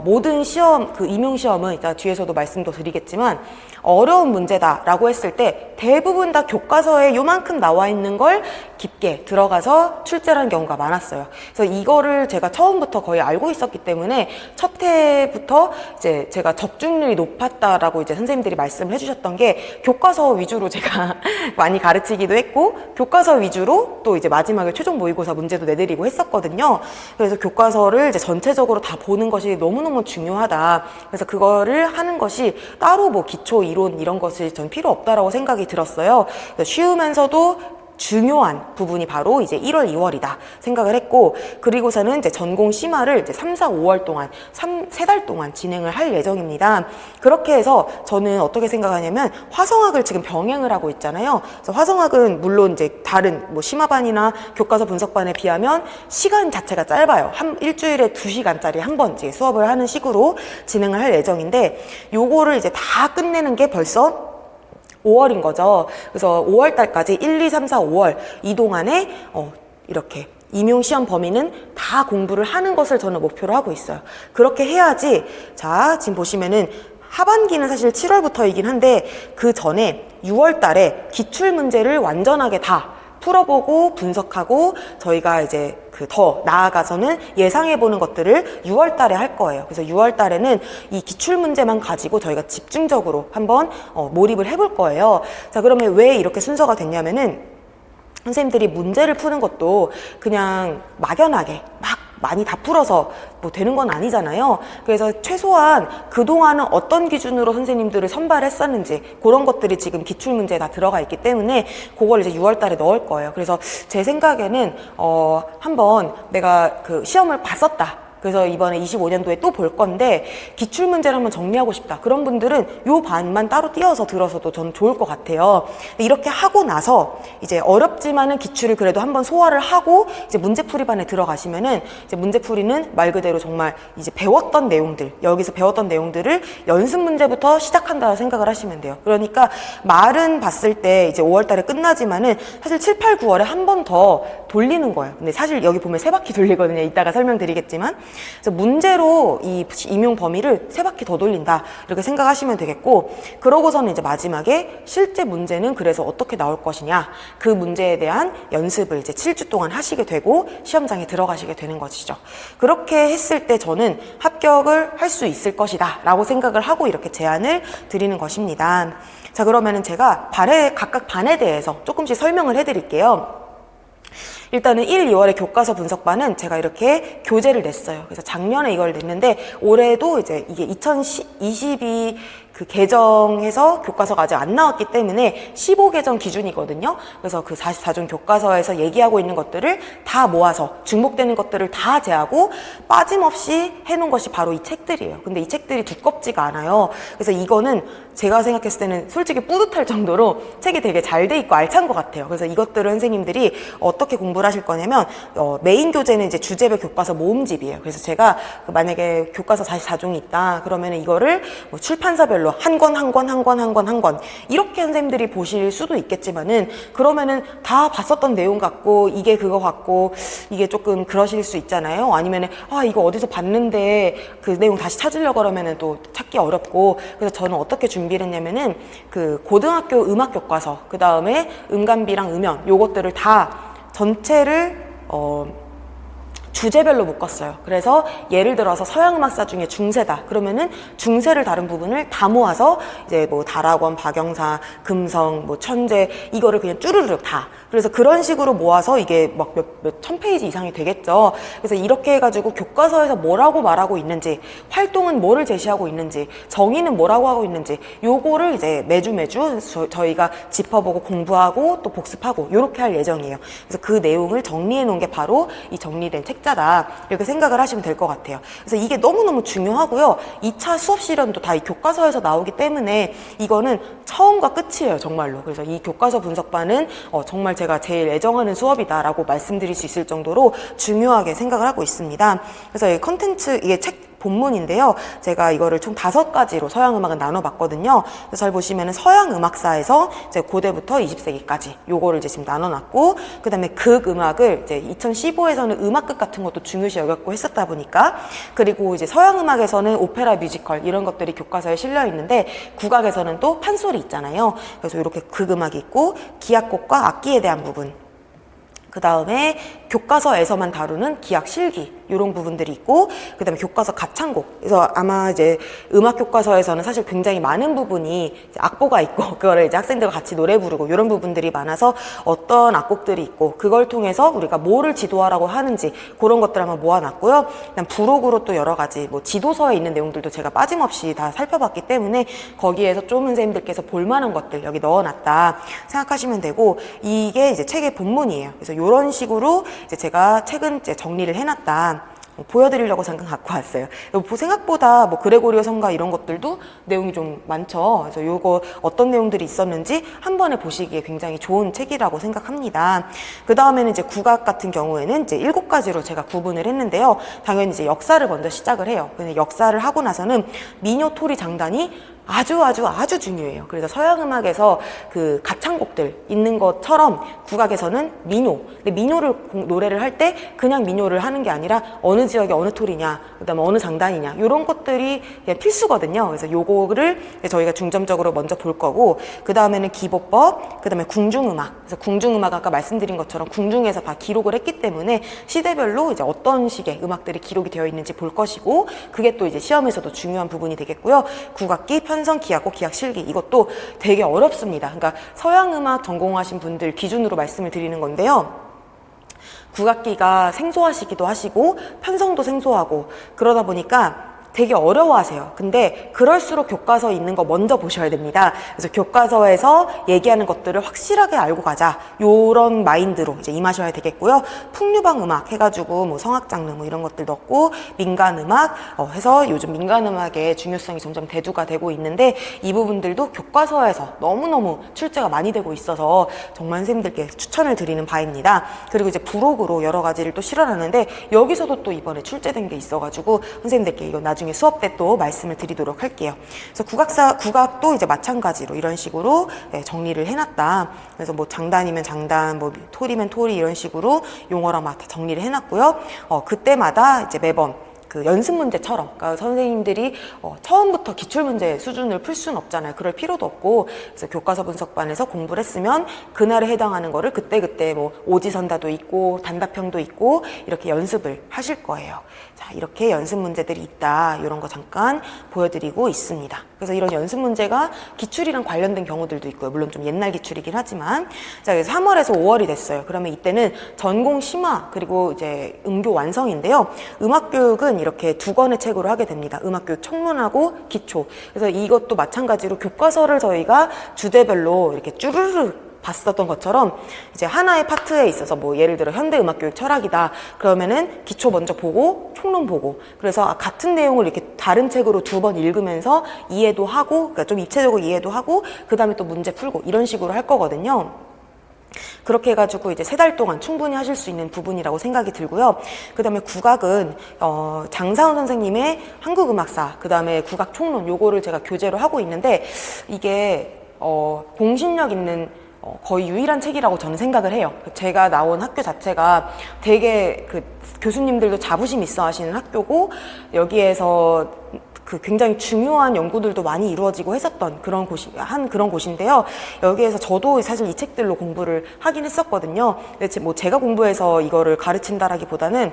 모든 시험, 임용 시험은 이따 뒤에서도 말씀도 드리겠지만 어려운 문제다라고 했을 때 대부분 다 교과서에 요만큼 나와 있는 걸 깊게 들어가서 출제를 한 경우가 많았어요. 그래서 이거를 제가 처음부터 거의 알고 있었기 때문에 첫 해부터 이제 제가 적중률이 높았다라고 이제 선생님들이 말씀을 해주셨던 게 교과서 위주로 제가 많이 가르치기도 했고 교과서 위주로 또 이제 마지막에 최종 모의고사 문제도 내드리고 했었거든요. 그래서 교과서를 이제 전체적으로 다 보는 것이 너무너무 중요하다. 그래서 그거를 하는 것이 따로 뭐 기초 이론 이런 것이 전 필요 없다라고 생각이 들었어요. 쉬우면서도 중요한 부분이 바로 이제 1월, 2월이다 생각을 했고, 그리고서는 이제 전공 심화를 이제 3, 4, 5월 동안, 3달 동안 진행을 할 예정입니다. 그렇게 해서 저는 어떻게 생각하냐면 화성학을 지금 병행을 하고 있잖아요. 그래서 화성학은 물론 이제 다른 뭐 심화반이나 교과서 분석반에 비하면 시간 자체가 짧아요. 일주일에 2시간짜리 한 번 이제 수업을 하는 식으로 진행을 할 예정인데, 요거를 이제 다 끝내는 게 벌써 5월인 거죠. 그래서 5월 달까지 1, 2, 3, 4, 5월 이 동안에 이렇게 임용시험 범위는 다 공부를 하는 것을 저는 목표로 하고 있어요. 그렇게 해야지, 자, 지금 보시면은 하반기는 사실 7월부터이긴 한데 그 전에 6월 달에 기출문제를 완전하게 다 풀어보고 분석하고 저희가 이제 더 나아가서는 예상해보는 것들을 6월 달에 할 거예요. 그래서 6월 달에는 이 기출문제만 가지고 저희가 집중적으로 한번 몰입을 해볼 거예요. 자, 그러면 왜 이렇게 순서가 됐냐면은 선생님들이 문제를 푸는 것도 그냥 막연하게 막 많이 다 풀어서 뭐 되는 건 아니잖아요. 그래서 최소한 그동안은 어떤 기준으로 선생님들을 선발했었는지 그런 것들이 지금 기출문제에 다 들어가 있기 때문에 그걸 이제 6월 달에 넣을 거예요. 그래서 제 생각에는 한번 내가 그 시험을 봤었다. 그래서 이번에 25년도에 또 볼 건데 기출문제를 한번 정리하고 싶다. 그런 분들은 요 반만 따로 띄어서 들어서도 저는 좋을 것 같아요. 이렇게 하고 나서 이제 어렵지만은 기출을 그래도 한번 소화를 하고 이제 문제풀이반에 들어가시면은 이제 문제풀이는 말 그대로 정말 이제 배웠던 내용들, 여기서 배웠던 내용들을 연습 문제부터 시작한다 생각을 하시면 돼요. 그러니까 말은 봤을 때 이제 5월 달에 끝나지만은 사실 7, 8, 9월에 한 번 더 돌리는 거예요. 근데 사실 여기 보면 3바퀴 돌리거든요. 이따가 설명드리겠지만. 그래서 문제로 이 임용 범위를 3바퀴 더 돌린다 이렇게 생각하시면 되겠고, 그러고서는 이제 마지막에 실제 문제는 그래서 어떻게 나올 것이냐, 그 문제에 대한 연습을 이제 7주 동안 하시게 되고 시험장에 들어가시게 되는 것이죠. 그렇게 했을 때 저는 합격을 할 수 있을 것이다 라고 생각을 하고 이렇게 제안을 드리는 것입니다. 자, 그러면은 제가 각각 반에 대해서 조금씩 설명을 해드릴게요. 일단은 1, 2월의 교과서 분석반은 제가 이렇게 교재를 냈어요. 그래서 작년에 이걸 냈는데 올해도 이제 이게 2022 그 개정해서 교과서가 아직 안 나왔기 때문에 15개정 기준이거든요. 그래서 그 44종 교과서에서 얘기하고 있는 것들을 다 모아서 중복되는 것들을 다 제하고 빠짐없이 해놓은 것이 바로 이 책들이에요. 근데 이 책들이 두껍지가 않아요. 그래서 이거는 제가 생각했을 때는 솔직히 뿌듯할 정도로 책이 되게 잘 돼 있고 알찬 것 같아요. 그래서 이것들을 선생님들이 어떻게 공부를 하실 거냐면 메인 교재는 이제 주제별 교과서 모음집이에요. 그래서 제가 만약에 교과서 44종이 있다 그러면 이거를 뭐 출판사별로 한 권 이렇게 선생님들이 보실 수도 있겠지만은 그러면은 다 봤었던 내용 같고 이게 그거 같고 이게 조금 그러실 수 있잖아요. 아니면은 이거 어디서 봤는데 그 내용 다시 찾으려고 그러면은 또 찾기 어렵고. 그래서 저는 어떻게 준비를 했냐면은 그 고등학교 음악 교과서, 그 다음에 음감비랑 음연 요것들을 다 전체를 주제별로 묶었어요. 그래서 예를 들어서 서양음악사 중에 중세다 그러면은 중세를 다룬 부분을 다 모아서 이제 뭐 다락원, 박영사, 금성, 뭐 천재 이거를 그냥 쭈르륵 다. 그래서 그런 식으로 모아서 이게 막 몇 천 페이지 이상이 되겠죠. 그래서 이렇게 해가지고 교과서에서 뭐라고 말하고 있는지, 활동은 뭐를 제시하고 있는지, 정의는 뭐라고 하고 있는지 요거를 이제 매주 저희가 짚어보고 공부하고 또 복습하고 요렇게 할 예정이에요. 그래서 그 내용을 정리해 놓은 게 바로 이 정리된 책자다 이렇게 생각을 하시면 될 것 같아요. 그래서 이게 너무너무 중요하고요. 2차 수업 실현도 다 이 교과서에서 나오기 때문에 이거는 처음과 끝이에요, 정말로. 그래서 이 교과서 분석반은 정말 제가 제일 애정하는 수업이다라고 말씀드릴 수 있을 정도로 중요하게 생각을 하고 있습니다. 그래서 이 컨텐츠, 이게 책 본문인데요. 제가 이거를 총 5가지로 서양음악은 나눠봤거든요. 그래서 잘 보시면은 서양음악사에서 이제 고대부터 20세기까지 요거를 이제 지금 나눠놨고, 그 다음에 극음악을 이제 2015에서는 음악극 같은 것도 중요시 여겼고 했었다 보니까, 그리고 이제 서양음악에서는 오페라, 뮤지컬 이런 것들이 교과서에 실려 있는데 국악에서는 또 판소리 있잖아요. 그래서 이렇게 극음악이 있고 기악곡과 악기에 대한 부분, 그 다음에 교과서에서만 다루는 기악 실기 이런 부분들이 있고, 그 다음에 교과서 가창곡. 그래서 아마 이제 음악 교과서에서는 사실 굉장히 많은 부분이 악보가 있고 그거를 이제 학생들과 같이 노래 부르고 이런 부분들이 많아서 어떤 악곡들이 있고 그걸 통해서 우리가 뭐를 지도하라고 하는지 그런 것들 한번 모아놨고요. 그다음 부록으로 또 여러 가지 뭐 지도서에 있는 내용들도 제가 빠짐없이 다 살펴봤기 때문에 거기에서 좀 선생님들께서 볼만한 것들 여기 넣어놨다 생각하시면 되고, 이게 이제 책의 본문이에요. 그래서 이런 식으로 이제 제가 책은 이제 정리를 해놨다. 보여드리려고 잠깐 갖고 왔어요. 생각보다 뭐 그레고리오 성가 이런 것들도 내용이 좀 많죠. 그래서 요거 어떤 내용들이 있었는지 한 번에 보시기에 굉장히 좋은 책이라고 생각합니다. 그 다음에는 이제 국악 같은 경우에는 이제 7가지로 제가 구분을 했는데요. 당연히 이제 역사를 먼저 시작을 해요. 근데 역사를 하고 나서는 민요, 토리, 장단이 아주 중요해요. 그래서 서양음악에서 그 가창곡들 있는 것처럼 국악에서는 민요. 근데 민요를 노래를 할 때 그냥 민요를 하는 게 아니라 어느 지역에 어느 토리냐, 그다음에 어느 장단이냐 이런 것들이 그냥 필수거든요. 그래서 요거를 저희가 중점적으로 먼저 볼 거고, 그 다음에는 기보법, 그 다음에 궁중음악. 그래서 궁중음악 아까 말씀드린 것처럼 궁중에서 다 기록을 했기 때문에 시대별로 이제 어떤 식의 음악들이 기록이 되어 있는지 볼 것이고, 그게 또 이제 시험에서도 중요한 부분이 되겠고요. 국악기, 편성, 기악곡, 기악 실기 이것도 되게 어렵습니다. 그러니까 서양음악 전공하신 분들 기준으로 말씀을 드리는 건데요. 국악기가 생소하시기도 하시고 편성도 생소하고 그러다 보니까 되게 어려워하세요. 근데 그럴수록 교과서에 있는 거 먼저 보셔야 됩니다. 그래서 교과서에서 얘기하는 것들을 확실하게 알고 가자, 요런 마인드로 이제 임하셔야 되겠고요. 풍류방 음악 해가지고 뭐 성악장르 뭐 이런 것들 넣고 민간 음악 해서 요즘 민간 음악의 중요성이 점점 대두가 되고 있는데 이 부분들도 교과서에서 너무너무 출제가 많이 되고 있어서 정말 선생님들께 추천을 드리는 바입니다. 그리고 이제 부록으로 여러 가지를 또 실현하는데 여기서도 또 이번에 출제된 게 있어가지고 선생님들께 이거 나중에 수업 때 또 말씀을 드리도록 할게요. 그래서 국악도 이제 마찬가지로 이런 식으로 정리를 해놨다. 그래서 뭐 장단이면 장단, 뭐 토리면 토리 이런 식으로 용어랑 막 다 정리를 해놨고요. 그때마다 이제 매번 그 연습 문제처럼, 그러니까 선생님들이 처음부터 기출 문제 수준을 풀 수는 없잖아요. 그럴 필요도 없고, 그래서 교과서 분석반에서 공부를 했으면 그날에 해당하는 거를 그때그때 뭐 오지선다도 있고 단답형도 있고 이렇게 연습을 하실 거예요. 자, 이렇게 연습 문제들이 있다. 이런 거 잠깐 보여드리고 있습니다. 그래서 이런 연습 문제가 기출이랑 관련된 경우들도 있고요. 물론 좀 옛날 기출이긴 하지만. 자, 그래서 3월에서 5월이 됐어요. 그러면 이때는 전공 심화 그리고 이제 음교 완성인데요. 음악교육은 이렇게 두 권의 책으로 하게 됩니다. 음악교육 청론하고 기초. 그래서 이것도 마찬가지로 교과서를 저희가 주제별로 이렇게 쭈르르 봤었던 것처럼 이제 하나의 파트에 있어서 뭐 예를 들어 현대음악교육 철학이다 그러면은 기초 먼저 보고 총론 보고 그래서 같은 내용을 이렇게 다른 책으로 두 번 읽으면서 이해도 하고 그러니까 좀 입체적으로 이해도 하고 그 다음에 또 문제 풀고 이런 식으로 할 거거든요. 그렇게 해가지고 이제 3달 동안 충분히 하실 수 있는 부분이라고 생각이 들고요. 그 다음에 국악은 장사은 선생님의 한국음악사 그 다음에 국악 총론 요거를 제가 교재로 하고 있는데 이게 공신력 있는 거의 유일한 책이라고 저는 생각을 해요. 제가 나온 학교 자체가 되게 그 교수님들도 자부심 있어 하시는 학교고 여기에서 그 굉장히 중요한 연구들도 많이 이루어지고 했었던 그런 곳인데요. 여기에서 저도 사실 이 책들로 공부를 하긴 했었거든요. 근데 뭐 제가 공부해서 이거를 가르친다라기보다는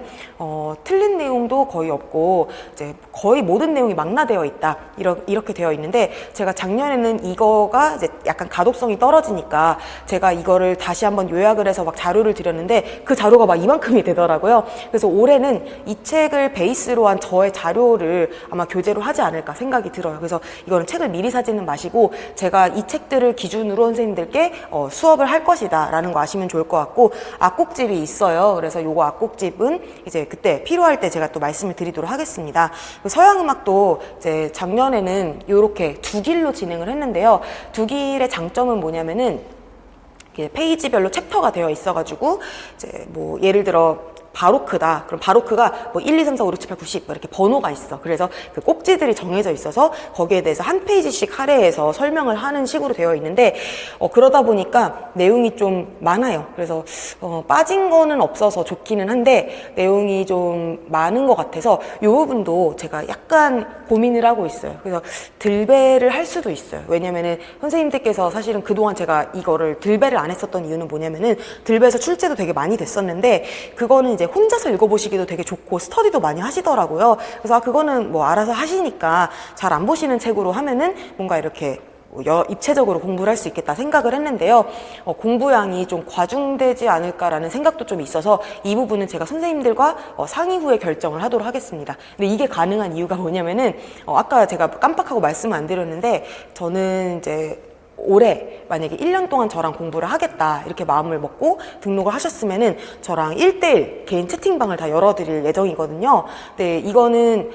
틀린 내용도 거의 없고 이제 거의 모든 내용이 망라되어 있다 이렇게 되어 있는데 제가 작년에는 이거가 이제 약간 가독성이 떨어지니까 제가 이거를 다시 한번 요약을 해서 막 자료를 드렸는데 그 자료가 막 이만큼이 되더라고요. 그래서 올해는 이 책을 베이스로 한 저의 자료를 아마 교재로 하지 않을까 생각이 들어요. 그래서 이거는 책을 미리 사지는 마시고 제가 이 책들을 기준으로 선생님들께 수업을 할 것이다 라는 거 아시면 좋을 것 같고 악곡집이 있어요. 그래서 요거 악곡집은 이제 그때 필요할 때 제가 또 말씀을 드리도록 하겠습니다. 서양음악도 이제 작년에는 요렇게 두 길로 진행을 했는데요. 두 길의 장점은 뭐냐면은 페이지별로 챕터가 되어 있어가지고 이제 뭐 예를 들어 바로크다. 그럼 바로크가 뭐 1, 2, 3, 4, 5, 6, 7, 8, 9, 10 이렇게 번호가 있어. 그래서 그 꼭지들이 정해져 있어서 거기에 대해서 한 페이지씩 할애해서 설명을 하는 식으로 되어 있는데 그러다 보니까 내용이 좀 많아요. 그래서 빠진 거는 없어서 좋기는 한데 내용이 좀 많은 것 같아서 이 부분도 제가 약간 고민을 하고 있어요. 그래서 들배를 할 수도 있어요. 왜냐면은 선생님들께서 사실은 그동안 제가 이거를 들배를 안 했었던 이유는 뭐냐면은 들배에서 출제도 되게 많이 됐었는데 그거는 이제 혼자서 읽어보시기도 되게 좋고 스터디도 많이 하시더라고요. 그래서 그거는 뭐 알아서 하시니까 잘 안 보시는 책으로 하면은 뭔가 이렇게 입체적으로 공부를 할 수 있겠다 생각을 했는데요. 공부량이 좀 과중되지 않을까라는 생각도 좀 있어서 이 부분은 제가 선생님들과 상의 후에 결정을 하도록 하겠습니다. 근데 이게 가능한 이유가 뭐냐면은 아까 제가 깜빡하고 말씀을 안 드렸는데 저는 이제 올해 만약에 1년 동안 저랑 공부를 하겠다 이렇게 마음을 먹고 등록을 하셨으면은 저랑 1대1 개인 채팅방을 다 열어드릴 예정이거든요. 근데 이거는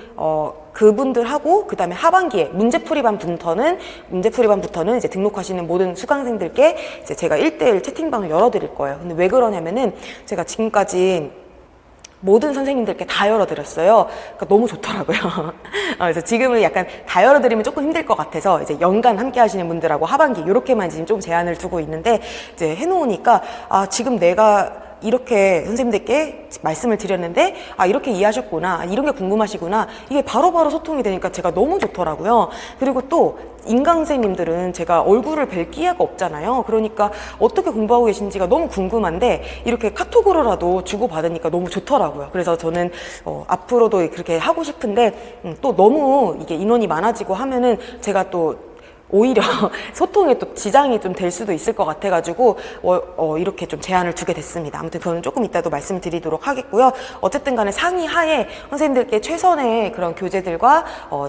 그분들하고 그 다음에 하반기에 문제풀이반부터는 이제 등록하시는 모든 수강생들께 이제 제가 1대1 채팅방을 열어드릴 거예요. 근데 왜 그러냐면은 제가 지금까지 모든 선생님들께 다 열어드렸어요. 그러니까 너무 좋더라고요. 그래서 지금은 약간 다 열어드리면 조금 힘들 것 같아서 이제 연간 함께 하시는 분들하고 하반기 이렇게만 지금 좀 제한을 두고 있는데 이제 해놓으니까 지금 내가 이렇게 선생님들께 말씀을 드렸는데 이렇게 이해하셨구나, 이런 게 궁금하시구나, 이게 바로바로 소통이 되니까 제가 너무 좋더라고요. 그리고 또 인강 선생님들은 제가 얼굴을 뵐 기회가 없잖아요. 그러니까 어떻게 공부하고 계신지가 너무 궁금한데 이렇게 카톡으로라도 주고받으니까 너무 좋더라고요. 그래서 저는 앞으로도 그렇게 하고 싶은데 또 너무 이게 인원이 많아지고 하면은 제가 또 오히려 소통에 또 지장이 좀 될 수도 있을 것 같아가지고 이렇게 좀 제한을 두게 됐습니다. 아무튼 그거는 조금 이따도 말씀드리도록 하겠고요. 어쨌든 간에 상의하에 선생님들께 최선의 그런 교재들과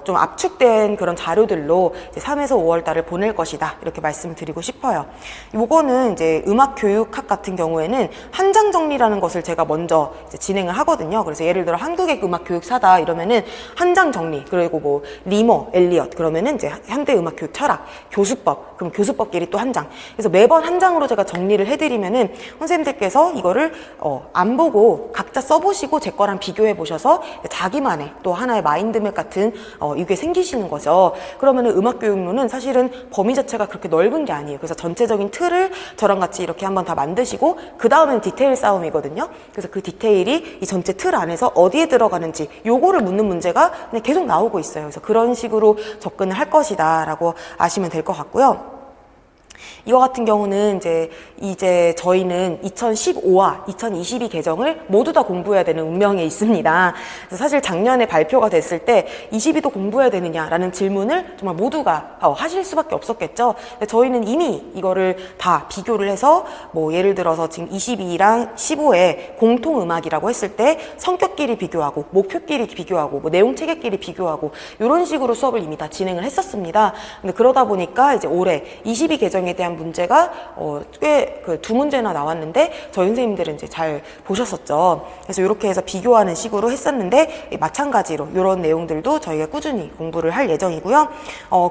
좀 압축된 그런 자료들로 이제 3에서 5월 달을 보낼 것이다, 이렇게 말씀드리고 싶어요. 요거는 이제 음악교육학 같은 경우에는 한장 정리라는 것을 제가 먼저 이제 진행을 하거든요. 그래서 예를 들어 한국의 음악교육사다 이러면은 한장 정리, 그리고 뭐 리머, 엘리엇 그러면은 이제 현대음악교육 철학, 교수법, 그럼 교수법끼리 또 한 장. 그래서 매번 한 장으로 제가 정리를 해드리면은 선생님들께서 이거를 안 보고 각자 써보시고 제 거랑 비교해 보셔서 자기만의 또 하나의 마인드맵 같은 이게 생기시는 거죠. 그러면은 음악교육론은 사실은 범위 자체가 그렇게 넓은 게 아니에요. 그래서 전체적인 틀을 저랑 같이 이렇게 한번 다 만드시고 그 다음엔 디테일 싸움이거든요. 그래서 그 디테일이 이 전체 틀 안에서 어디에 들어가는지 요거를 묻는 문제가 그냥 계속 나오고 있어요. 그래서 그런 식으로 접근을 할 것이다 라고 아시면 될 것 같고요. 이거 같은 경우는 이제 저희는 2015와 2022 개정을 모두 다 공부해야 되는 운명에 있습니다. 그래서 사실 작년에 발표가 됐을 때 22도 공부해야 되느냐라는 질문을 정말 모두가 하실 수밖에 없었겠죠. 근데 저희는 이미 이거를 다 비교를 해서 뭐 예를 들어서 지금 22랑 15에 공통음악이라고 했을 때 성격끼리 비교하고 목표끼리 비교하고 뭐 내용 체계끼리 비교하고 이런 식으로 수업을 이미 다 진행을 했었습니다. 근데 그러다 보니까 이제 올해 22 개정에 대한 문제가 꽤 그 2문제나 나왔는데 저희 선생님들은 이제 잘 보셨었죠. 그래서 이렇게 해서 비교하는 식으로 했었는데 마찬가지로 이런 내용들도 저희가 꾸준히 공부를 할 예정이고요.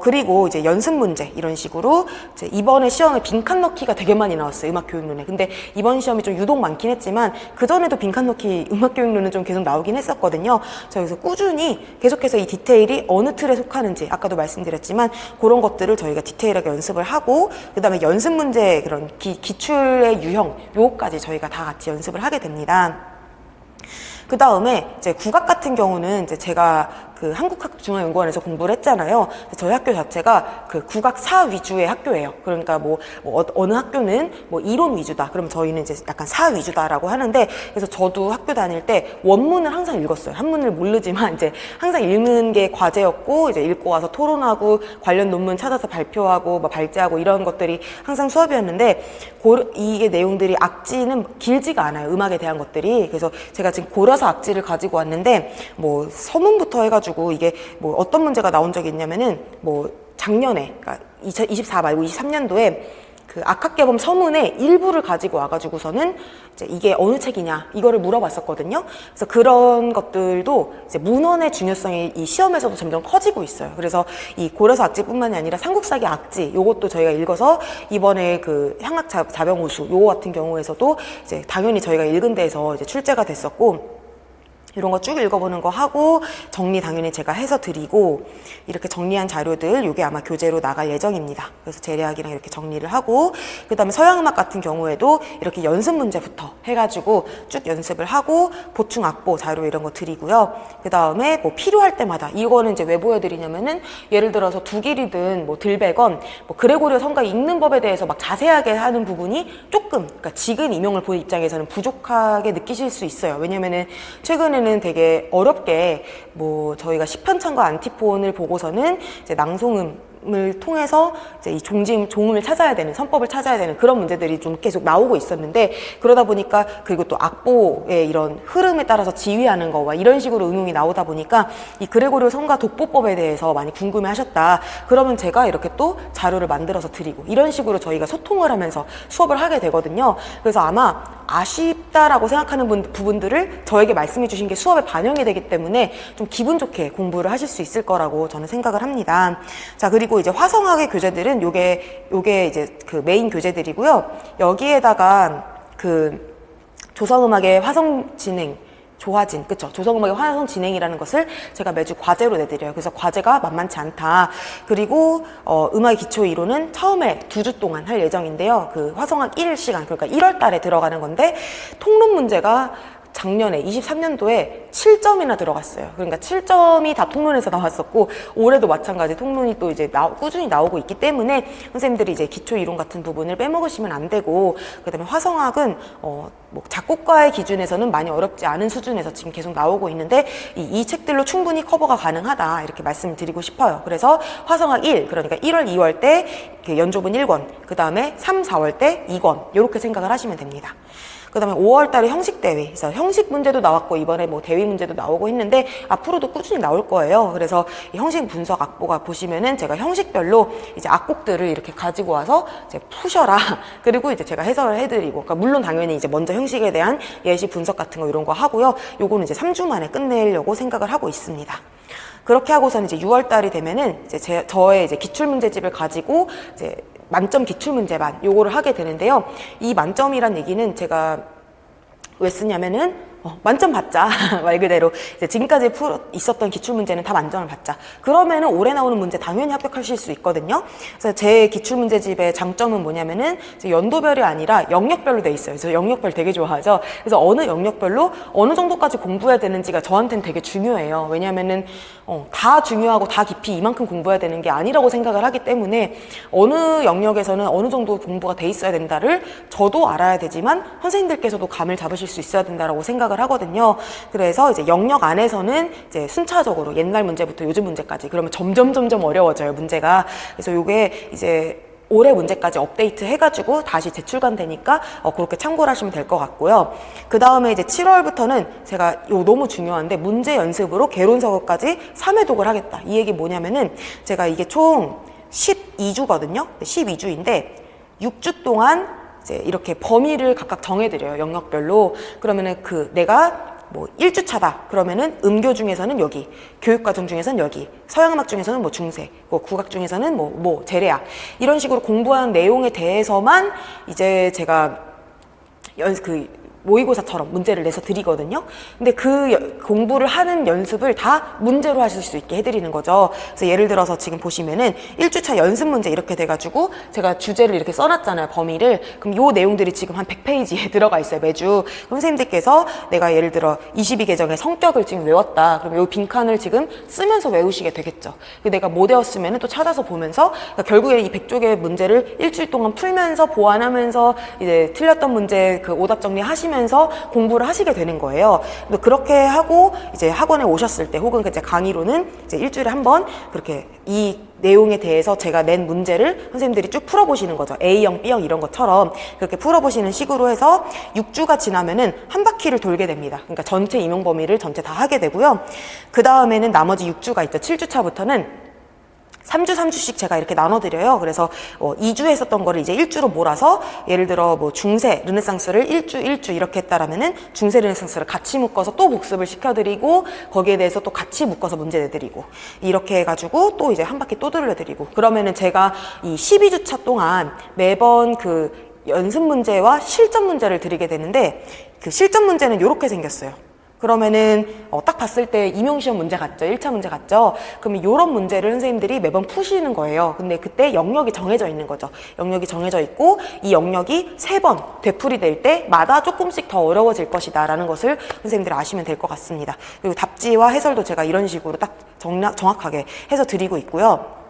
그리고 이제 연습 문제 이런 식으로 이제 이번에 시험에 빈칸 넣기가 되게 많이 나왔어요. 음악교육론에. 근데 이번 시험이 좀 유독 많긴 했지만 그 전에도 빈칸 넣기 음악교육론은 좀 계속 나오긴 했었거든요. 그래서 꾸준히 계속해서 이 디테일이 어느 틀에 속하는지 아까도 말씀드렸지만 그런 것들을 저희가 디테일하게 연습을 하고 그 다음에 연습 문제 그런 기출의 유형 요거까지 저희가 다 같이 연습을 하게 됩니다. 그 다음에 이제 국악 같은 경우는 이제 제가 그 한국학중앙연구원에서 공부를 했잖아요. 저희 학교 자체가 그 국악사 위주의 학교예요. 그러니까 뭐 어느 학교는 뭐 이론 위주다. 그럼 저희는 이제 약간 사 위주다라고 하는데, 그래서 저도 학교 다닐 때 원문을 항상 읽었어요. 한문을 모르지만 이제 항상 읽는 게 과제였고, 이제 읽고 와서 토론하고 관련 논문 찾아서 발표하고 뭐 발제하고 이런 것들이 항상 수업이었는데, 이게 내용들이 악지는 길지가 않아요. 음악에 대한 것들이. 그래서 제가 지금 고려서 악지를 가지고 왔는데 뭐 서문부터 해가지고 이게 뭐 어떤 문제가 나온 적이 있냐면은 뭐 작년에 그러니까 2024 말고 23년도에 그 악학개범 서문의 일부를 가지고 와가지고서는 이제 이게 어느 책이냐 이거를 물어봤었거든요. 그래서 그런 것들도 이제 문헌의 중요성이 이 시험에서도 점점 커지고 있어요. 그래서 이 고려서 악지뿐만이 아니라 삼국사기 악지 요것도 저희가 읽어서 이번에 그 향악 자병호수 요거 같은 경우에서도 이제 당연히 저희가 읽은 데에서 이제 출제가 됐었고. 이런 거 쭉 읽어보는 거 하고 정리 당연히 제가 해서 드리고 이렇게 정리한 자료들 요게 아마 교재로 나갈 예정입니다. 그래서 재래학이랑 이렇게 정리를 하고 그 다음에 서양음악 같은 경우에도 이렇게 연습 문제부터 해가지고 쭉 연습을 하고 보충 악보 자료 이런 거 드리고요. 그 다음에 뭐 필요할 때마다 이거는 이제 왜 보여드리냐면은 예를 들어서 두길이든 뭐 들배건 뭐 그레고리오 성가 읽는 법에 대해서 막 자세하게 하는 부분이 조금 그러니까 지금 임용을 보는 입장에서는 부족하게 느끼실 수 있어요. 왜냐면은 최근에 되게 어렵게 뭐 저희가 시편창과 안티폰을 보고서는 이제 낭송음을 통해서 이제 이 종음을 찾아야 되는 선법을 찾아야 되는 그런 문제들이 좀 계속 나오고 있었는데 그러다 보니까 그리고 또 악보의 이런 흐름에 따라서 지휘하는 거와 이런 식으로 응용이 나오다 보니까 이 그레고리오 성가 독보법에 대해서 많이 궁금해하셨다. 그러면 제가 이렇게 또 자료를 만들어서 드리고 이런 식으로 저희가 소통을 하면서 수업을 하게 되거든요. 그래서 아마 아쉽다라고 생각하는 부분들을 저에게 말씀해 주신 게 수업에 반영이 되기 때문에 좀 기분 좋게 공부를 하실 수 있을 거라고 저는 생각을 합니다. 자, 그리고 이제 화성학의 교재들은 요게 이제 그 메인 교재들이고요. 여기에다가 그 조성음악의 화성진행 조화진, 그쵸? 조성음악의 화성 진행이라는 것을 제가 매주 과제로 내드려요. 그래서 과제가 만만치 않다. 그리고 음악의 기초 이론은 처음에 2주 동안 할 예정인데요. 그 화성학 1시간, 그러니까 1월 달에 들어가는 건데 통론 문제가 작년에 23년도에 7점이나 들어갔어요. 그러니까 7점이 다 통론에서 나왔었고, 올해도 마찬가지 통론이 또 이제 꾸준히 나오고 있기 때문에 선생님들이 이제 기초 이론 같은 부분을 빼먹으시면 안 되고, 그다음에 화성학은 뭐 작곡가의 기준에서는 많이 어렵지 않은 수준에서 지금 계속 나오고 있는데, 이 책들로 충분히 커버가 가능하다 이렇게 말씀을 드리고 싶어요. 그래서 화성학 1, 그러니까 1월, 2월 때 연조분 1권, 그 다음에 3, 4월 때 2권 이렇게 생각을 하시면 됩니다. 그 다음에 5월 달에 형식 대위, 그래서 형식 문제도 나왔고 이번에 뭐 대위 문제도 나오고 있는데 앞으로도 꾸준히 나올 거예요. 그래서 이 형식 분석 악보가 보시면은 제가 형식별로 이제 악곡들을 이렇게 가지고 와서 이제 푸셔라. 그리고 이제 제가 해설을 해드리고, 그러니까 물론 당연히 이제 먼저 형식에 대한 예시 분석 같은 거 이런 거 하고요. 요거는 이제 3주 만에 끝내려고 생각을 하고 있습니다. 그렇게 하고서는 이제 6월 달이 되면은 이제 저의 이제 기출 문제집을 가지고 이제 만점 기출문제반 요거를 하게 되는데요. 이 만점이란 얘기는 제가 왜 쓰냐면은 만점 받자. 말 그대로 이제 지금까지 있었던 기출문제는 다 만점을 받자. 그러면은 올해 나오는 문제 당연히 합격하실 수 있거든요. 그래서 제 기출문제집의 장점은 뭐냐면은 연도별이 아니라 영역별로 돼 있어요. 그래서 영역별 되게 좋아하죠. 그래서 어느 영역별로 어느 정도까지 공부해야 되는지가 저한테는 되게 중요해요. 왜냐면은 다 중요하고 다 깊이 이만큼 공부해야 되는 게 아니라고 생각을 하기 때문에 어느 영역에서는 어느 정도 공부가 돼 있어야 된다를 저도 알아야 되지만 선생님들께서도 감을 잡으실 수 있어야 된다라고 생각을 하거든요. 그래서 이제 영역 안에서는 이제 순차적으로 옛날 문제부터 요즘 문제까지, 그러면 점점 어려워져요, 문제가. 그래서 요게 이제 올해 문제까지 업데이트 해가지고 다시 재출간 되니까 그렇게 참고를 하시면 될 것 같고요. 그 다음에 이제 7월부터는 제가 너무 중요한데 문제 연습으로 개론서고까지 3회 독을 하겠다. 이 얘기 뭐냐면은 제가 이게 총 12주거든요. 12주인데 6주 동안 이제 이렇게 범위를 각각 정해드려요. 영역별로. 그러면은 내가 뭐 1주차다 그러면은 음교 중에서는 여기, 교육과정 중에서는 여기, 서양음악 중에서는 뭐 중세, 국악 중에서는 뭐 재래악, 이런 식으로 공부한 내용에 대해서만 이제 제가 모의고사처럼 문제를 내서 드리거든요. 근데 그 공부를 하는 연습을 다 문제로 하실 수 있게 해드리는 거죠. 그래서 예를 들어서 지금 보시면은 1주차 연습 문제 이렇게 돼가지고 제가 주제를 이렇게 써놨잖아요, 범위를. 그럼 요 내용들이 지금 한 100페이지에 들어가 있어요, 매주. 그럼 선생님들께서 내가 예를 들어 22계정의 성격을 지금 외웠다. 그럼 요 빈칸을 지금 쓰면서 외우시게 되겠죠. 내가 못 외웠으면은 또 찾아서 보면서, 그러니까 결국에 이 100쪽의 문제를 일주일 동안 풀면서 보완하면서 이제 틀렸던 문제 오답 정리하시면 면서 공부를 하시게 되는 거예요. 그렇게 하고 이제 학원에 오셨을 때 혹은 이제 강의로는 이제 일주일에 한 번 그렇게 이 내용에 대해서 제가 낸 문제를 선생님들이 쭉 풀어보시는 거죠. A형, B형 이런 것처럼 그렇게 풀어보시는 식으로 해서 6주가 지나면은 한 바퀴를 돌게 됩니다. 그러니까 전체 임용 범위를 전체 다 하게 되고요. 그 다음에는 나머지 6주가 있죠. 7주차부터는 3주씩 제가 이렇게 나눠드려요. 그래서 2주 했었던 거를 이제 1주로 몰아서 예를 들어 뭐 중세, 르네상스를 1주 이렇게 했다라면은 중세, 르네상스를 같이 묶어서 또 복습을 시켜드리고 거기에 대해서 또 같이 묶어서 문제 내드리고 이렇게 해가지고 또 이제 한 바퀴 또 돌려드리고, 그러면은 제가 이 12주차 동안 매번 연습 문제와 실전 문제를 드리게 되는데 실전 문제는 이렇게 생겼어요. 그러면은 딱 봤을 때 임용시험 문제 같죠? 1차 문제 같죠? 그러면 이런 문제를 선생님들이 매번 푸시는 거예요. 근데 그때 영역이 정해져 있는 거죠. 영역이 정해져 있고 이 영역이 3번 되풀이 될 때마다 조금씩 더 어려워질 것이다 라는 것을 선생님들이 아시면 될 것 같습니다. 그리고 답지와 해설도 제가 이런 식으로 딱 정확하게 해서 드리고 있고요.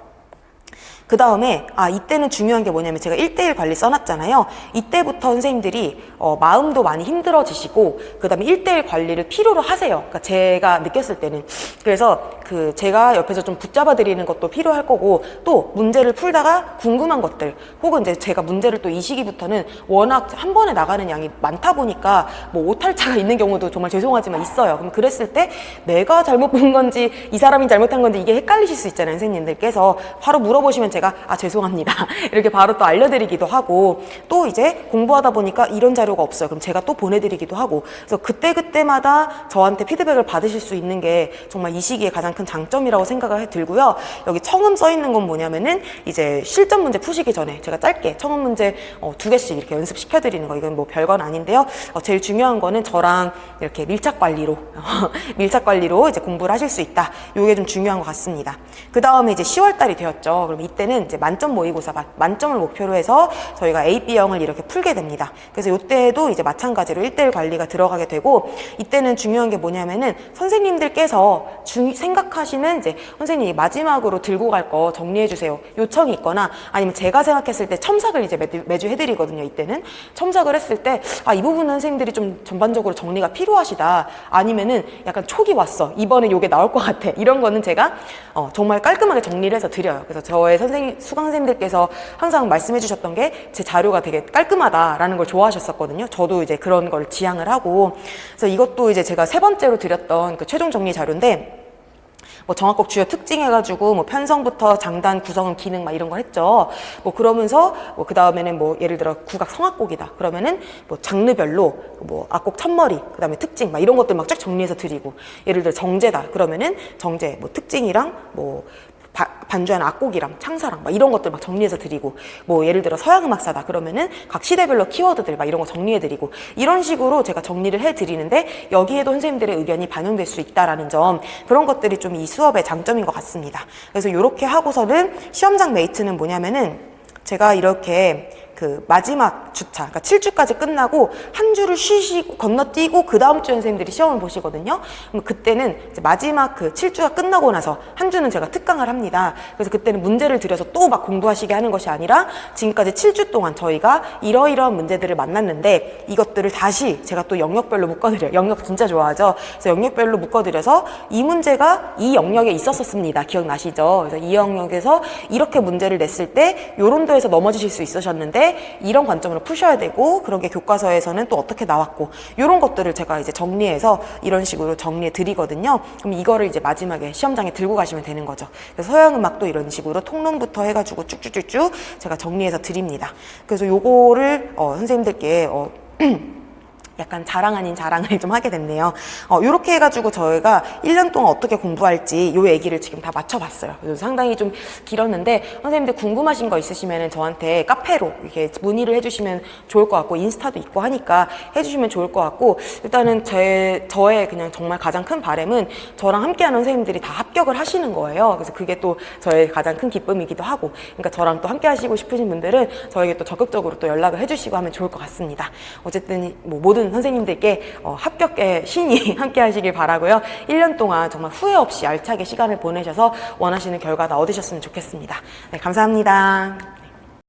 그 다음에 이때는 중요한 게 뭐냐면 제가 1:1 관리 써놨잖아요. 이때부터 선생님들이 마음도 많이 힘들어지시고 그 다음에 1:1 관리를 필요로 하세요. 그러니까 제가 느꼈을 때는. 그래서 제가 옆에서 좀 붙잡아 드리는 것도 필요할 거고, 또 문제를 풀다가 궁금한 것들 혹은 이제 제가 문제를 또 이 시기부터는 워낙 한 번에 나가는 양이 많다 보니까 뭐 오탈자가 있는 경우도 정말 죄송하지만 있어요. 그럼 그랬을 때 내가 잘못 본 건지 이 사람이 잘못한 건지 이게 헷갈리실 수 있잖아요, 선생님들께서. 바로 물어보시면 제가 죄송합니다 이렇게 바로 또 알려드리기도 하고, 또 이제 공부하다 보니까 이런 자료가 없어요. 그럼 제가 또 보내드리기도 하고, 그래서 그때마다 저한테 피드백을 받으실 수 있는 게 정말 이 시기에 가장 큰 장점이라고 생각을 들고요. 여기 청음 써 있는 건 뭐냐면은 이제 실전 문제 푸시기 전에 제가 짧게 청음 문제 2개씩 이렇게 연습시켜드리는 거, 이건 뭐 별건 아닌데요. 제일 중요한 거는 저랑 이렇게 밀착 관리로 이제 공부를 하실 수 있다. 이게 좀 중요한 것 같습니다. 그 다음에 이제 10월 달이 되었죠. 그럼 이때 이때는 이제 만점 모의고사 만점을 목표로 해서 저희가 A, B형을 이렇게 풀게 됩니다. 그래서 이때도 이제 마찬가지로 1대1 관리가 들어가게 되고, 이때는 중요한 게 뭐냐면은 선생님들께서 생각하시는 이제 선생님이 마지막으로 들고 갈 거 정리해 주세요 요청이 있거나, 아니면 제가 생각했을 때 첨삭을 이제 매주 해드리거든요. 이때는 첨삭을 했을 때 이 부분은 선생님들이 좀 전반적으로 정리가 필요하시다, 아니면은 약간 촉이 왔어, 이번에 요게 나올 것 같아, 이런 거는 제가 정말 깔끔하게 정리를 해서 드려요. 그래서 저의 수강 선생님들께서 항상 말씀해 주셨던 게 제 자료가 되게 깔끔하다라는 걸 좋아하셨었거든요. 저도 이제 그런 걸 지향을 하고, 그래서 이것도 이제 제가 3번째로 드렸던 그 최종 정리 자료인데, 뭐 정합곡 주요 특징 해가지고 뭐 편성부터 장단, 구성, 기능 막 이런 걸 했죠. 뭐 그러면서 뭐 그 다음에는 뭐 예를 들어 국악 성악곡이다 그러면은 뭐 장르별로 뭐 악곡 첫머리, 그 다음에 특징 막 이런 것들 막 쫙 정리해서 드리고, 예를 들어 정제다 그러면은 정제 뭐 특징이랑 뭐 반주하는 악곡이랑 창사랑 막 이런 것들 막 정리해서 드리고, 뭐 예를 들어 서양음악사다 그러면은 각 시대별로 키워드들 막 이런 거 정리해 드리고, 이런 식으로 제가 정리를 해 드리는데 여기에도 선생님들의 의견이 반영될 수 있다라는 점, 그런 것들이 좀 이 수업의 장점인 것 같습니다. 그래서 이렇게 하고서는 시험장 메이트는 뭐냐면은, 제가 이렇게 그 마지막 주차, 그러니까 7주까지 끝나고 한 주를 쉬시고 건너뛰고 그 다음 주에 선생님들이 시험을 보시거든요. 그럼 그때는 이제 마지막 그 7주가 끝나고 나서 한 주는 제가 특강을 합니다. 그래서 그때는 문제를 드려서 또 막 공부하시게 하는 것이 아니라, 지금까지 7주 동안 저희가 이러이러한 문제들을 만났는데 이것들을 다시 제가 또 영역별로 묶어드려요. 영역 진짜 좋아하죠. 그래서 영역별로 묶어드려서 이 문제가 이 영역에 있었습니다. 기억나시죠? 그래서 이 영역에서 이렇게 문제를 냈을 때 요런 도에서 넘어지실 수 있으셨는데 이런 관점으로 푸셔야 되고, 그런 게 교과서에서는 또 어떻게 나왔고, 이런 것들을 제가 이제 정리해서 이런 식으로 정리해 드리거든요. 그럼 이거를 이제 마지막에 시험장에 들고 가시면 되는 거죠. 그래서 서양음악도 이런 식으로 통론부터 해가지고 쭉쭉쭉쭉 제가 정리해서 드립니다. 그래서 요거를 선생님들께 약간 자랑 아닌 자랑을 좀 하게 됐네요. 요렇게 해가지고 저희가 1년 동안 어떻게 공부할지 요 얘기를 지금 다 맞춰봤어요. 그래서 상당히 좀 길었는데, 선생님들 궁금하신 거 있으시면 저한테 카페로 이렇게 문의를 해주시면 좋을 것 같고, 인스타도 있고 하니까 해주시면 좋을 것 같고, 일단은 저의 그냥 정말 가장 큰 바람은 저랑 함께하는 선생님들이 다 합격을 하시는 거예요. 그래서 그게 또 저의 가장 큰 기쁨이기도 하고, 그러니까 저랑 또 함께 하시고 싶으신 분들은 저에게 또 적극적으로 또 연락을 해주시고 하면 좋을 것 같습니다. 어쨌든 뭐 모든 선생님들께 합격의 신이 함께 하시길 바라고요. 1년 동안 정말 후회 없이 알차게 시간을 보내셔서 원하시는 결과 다 얻으셨으면 좋겠습니다. 네, 감사합니다.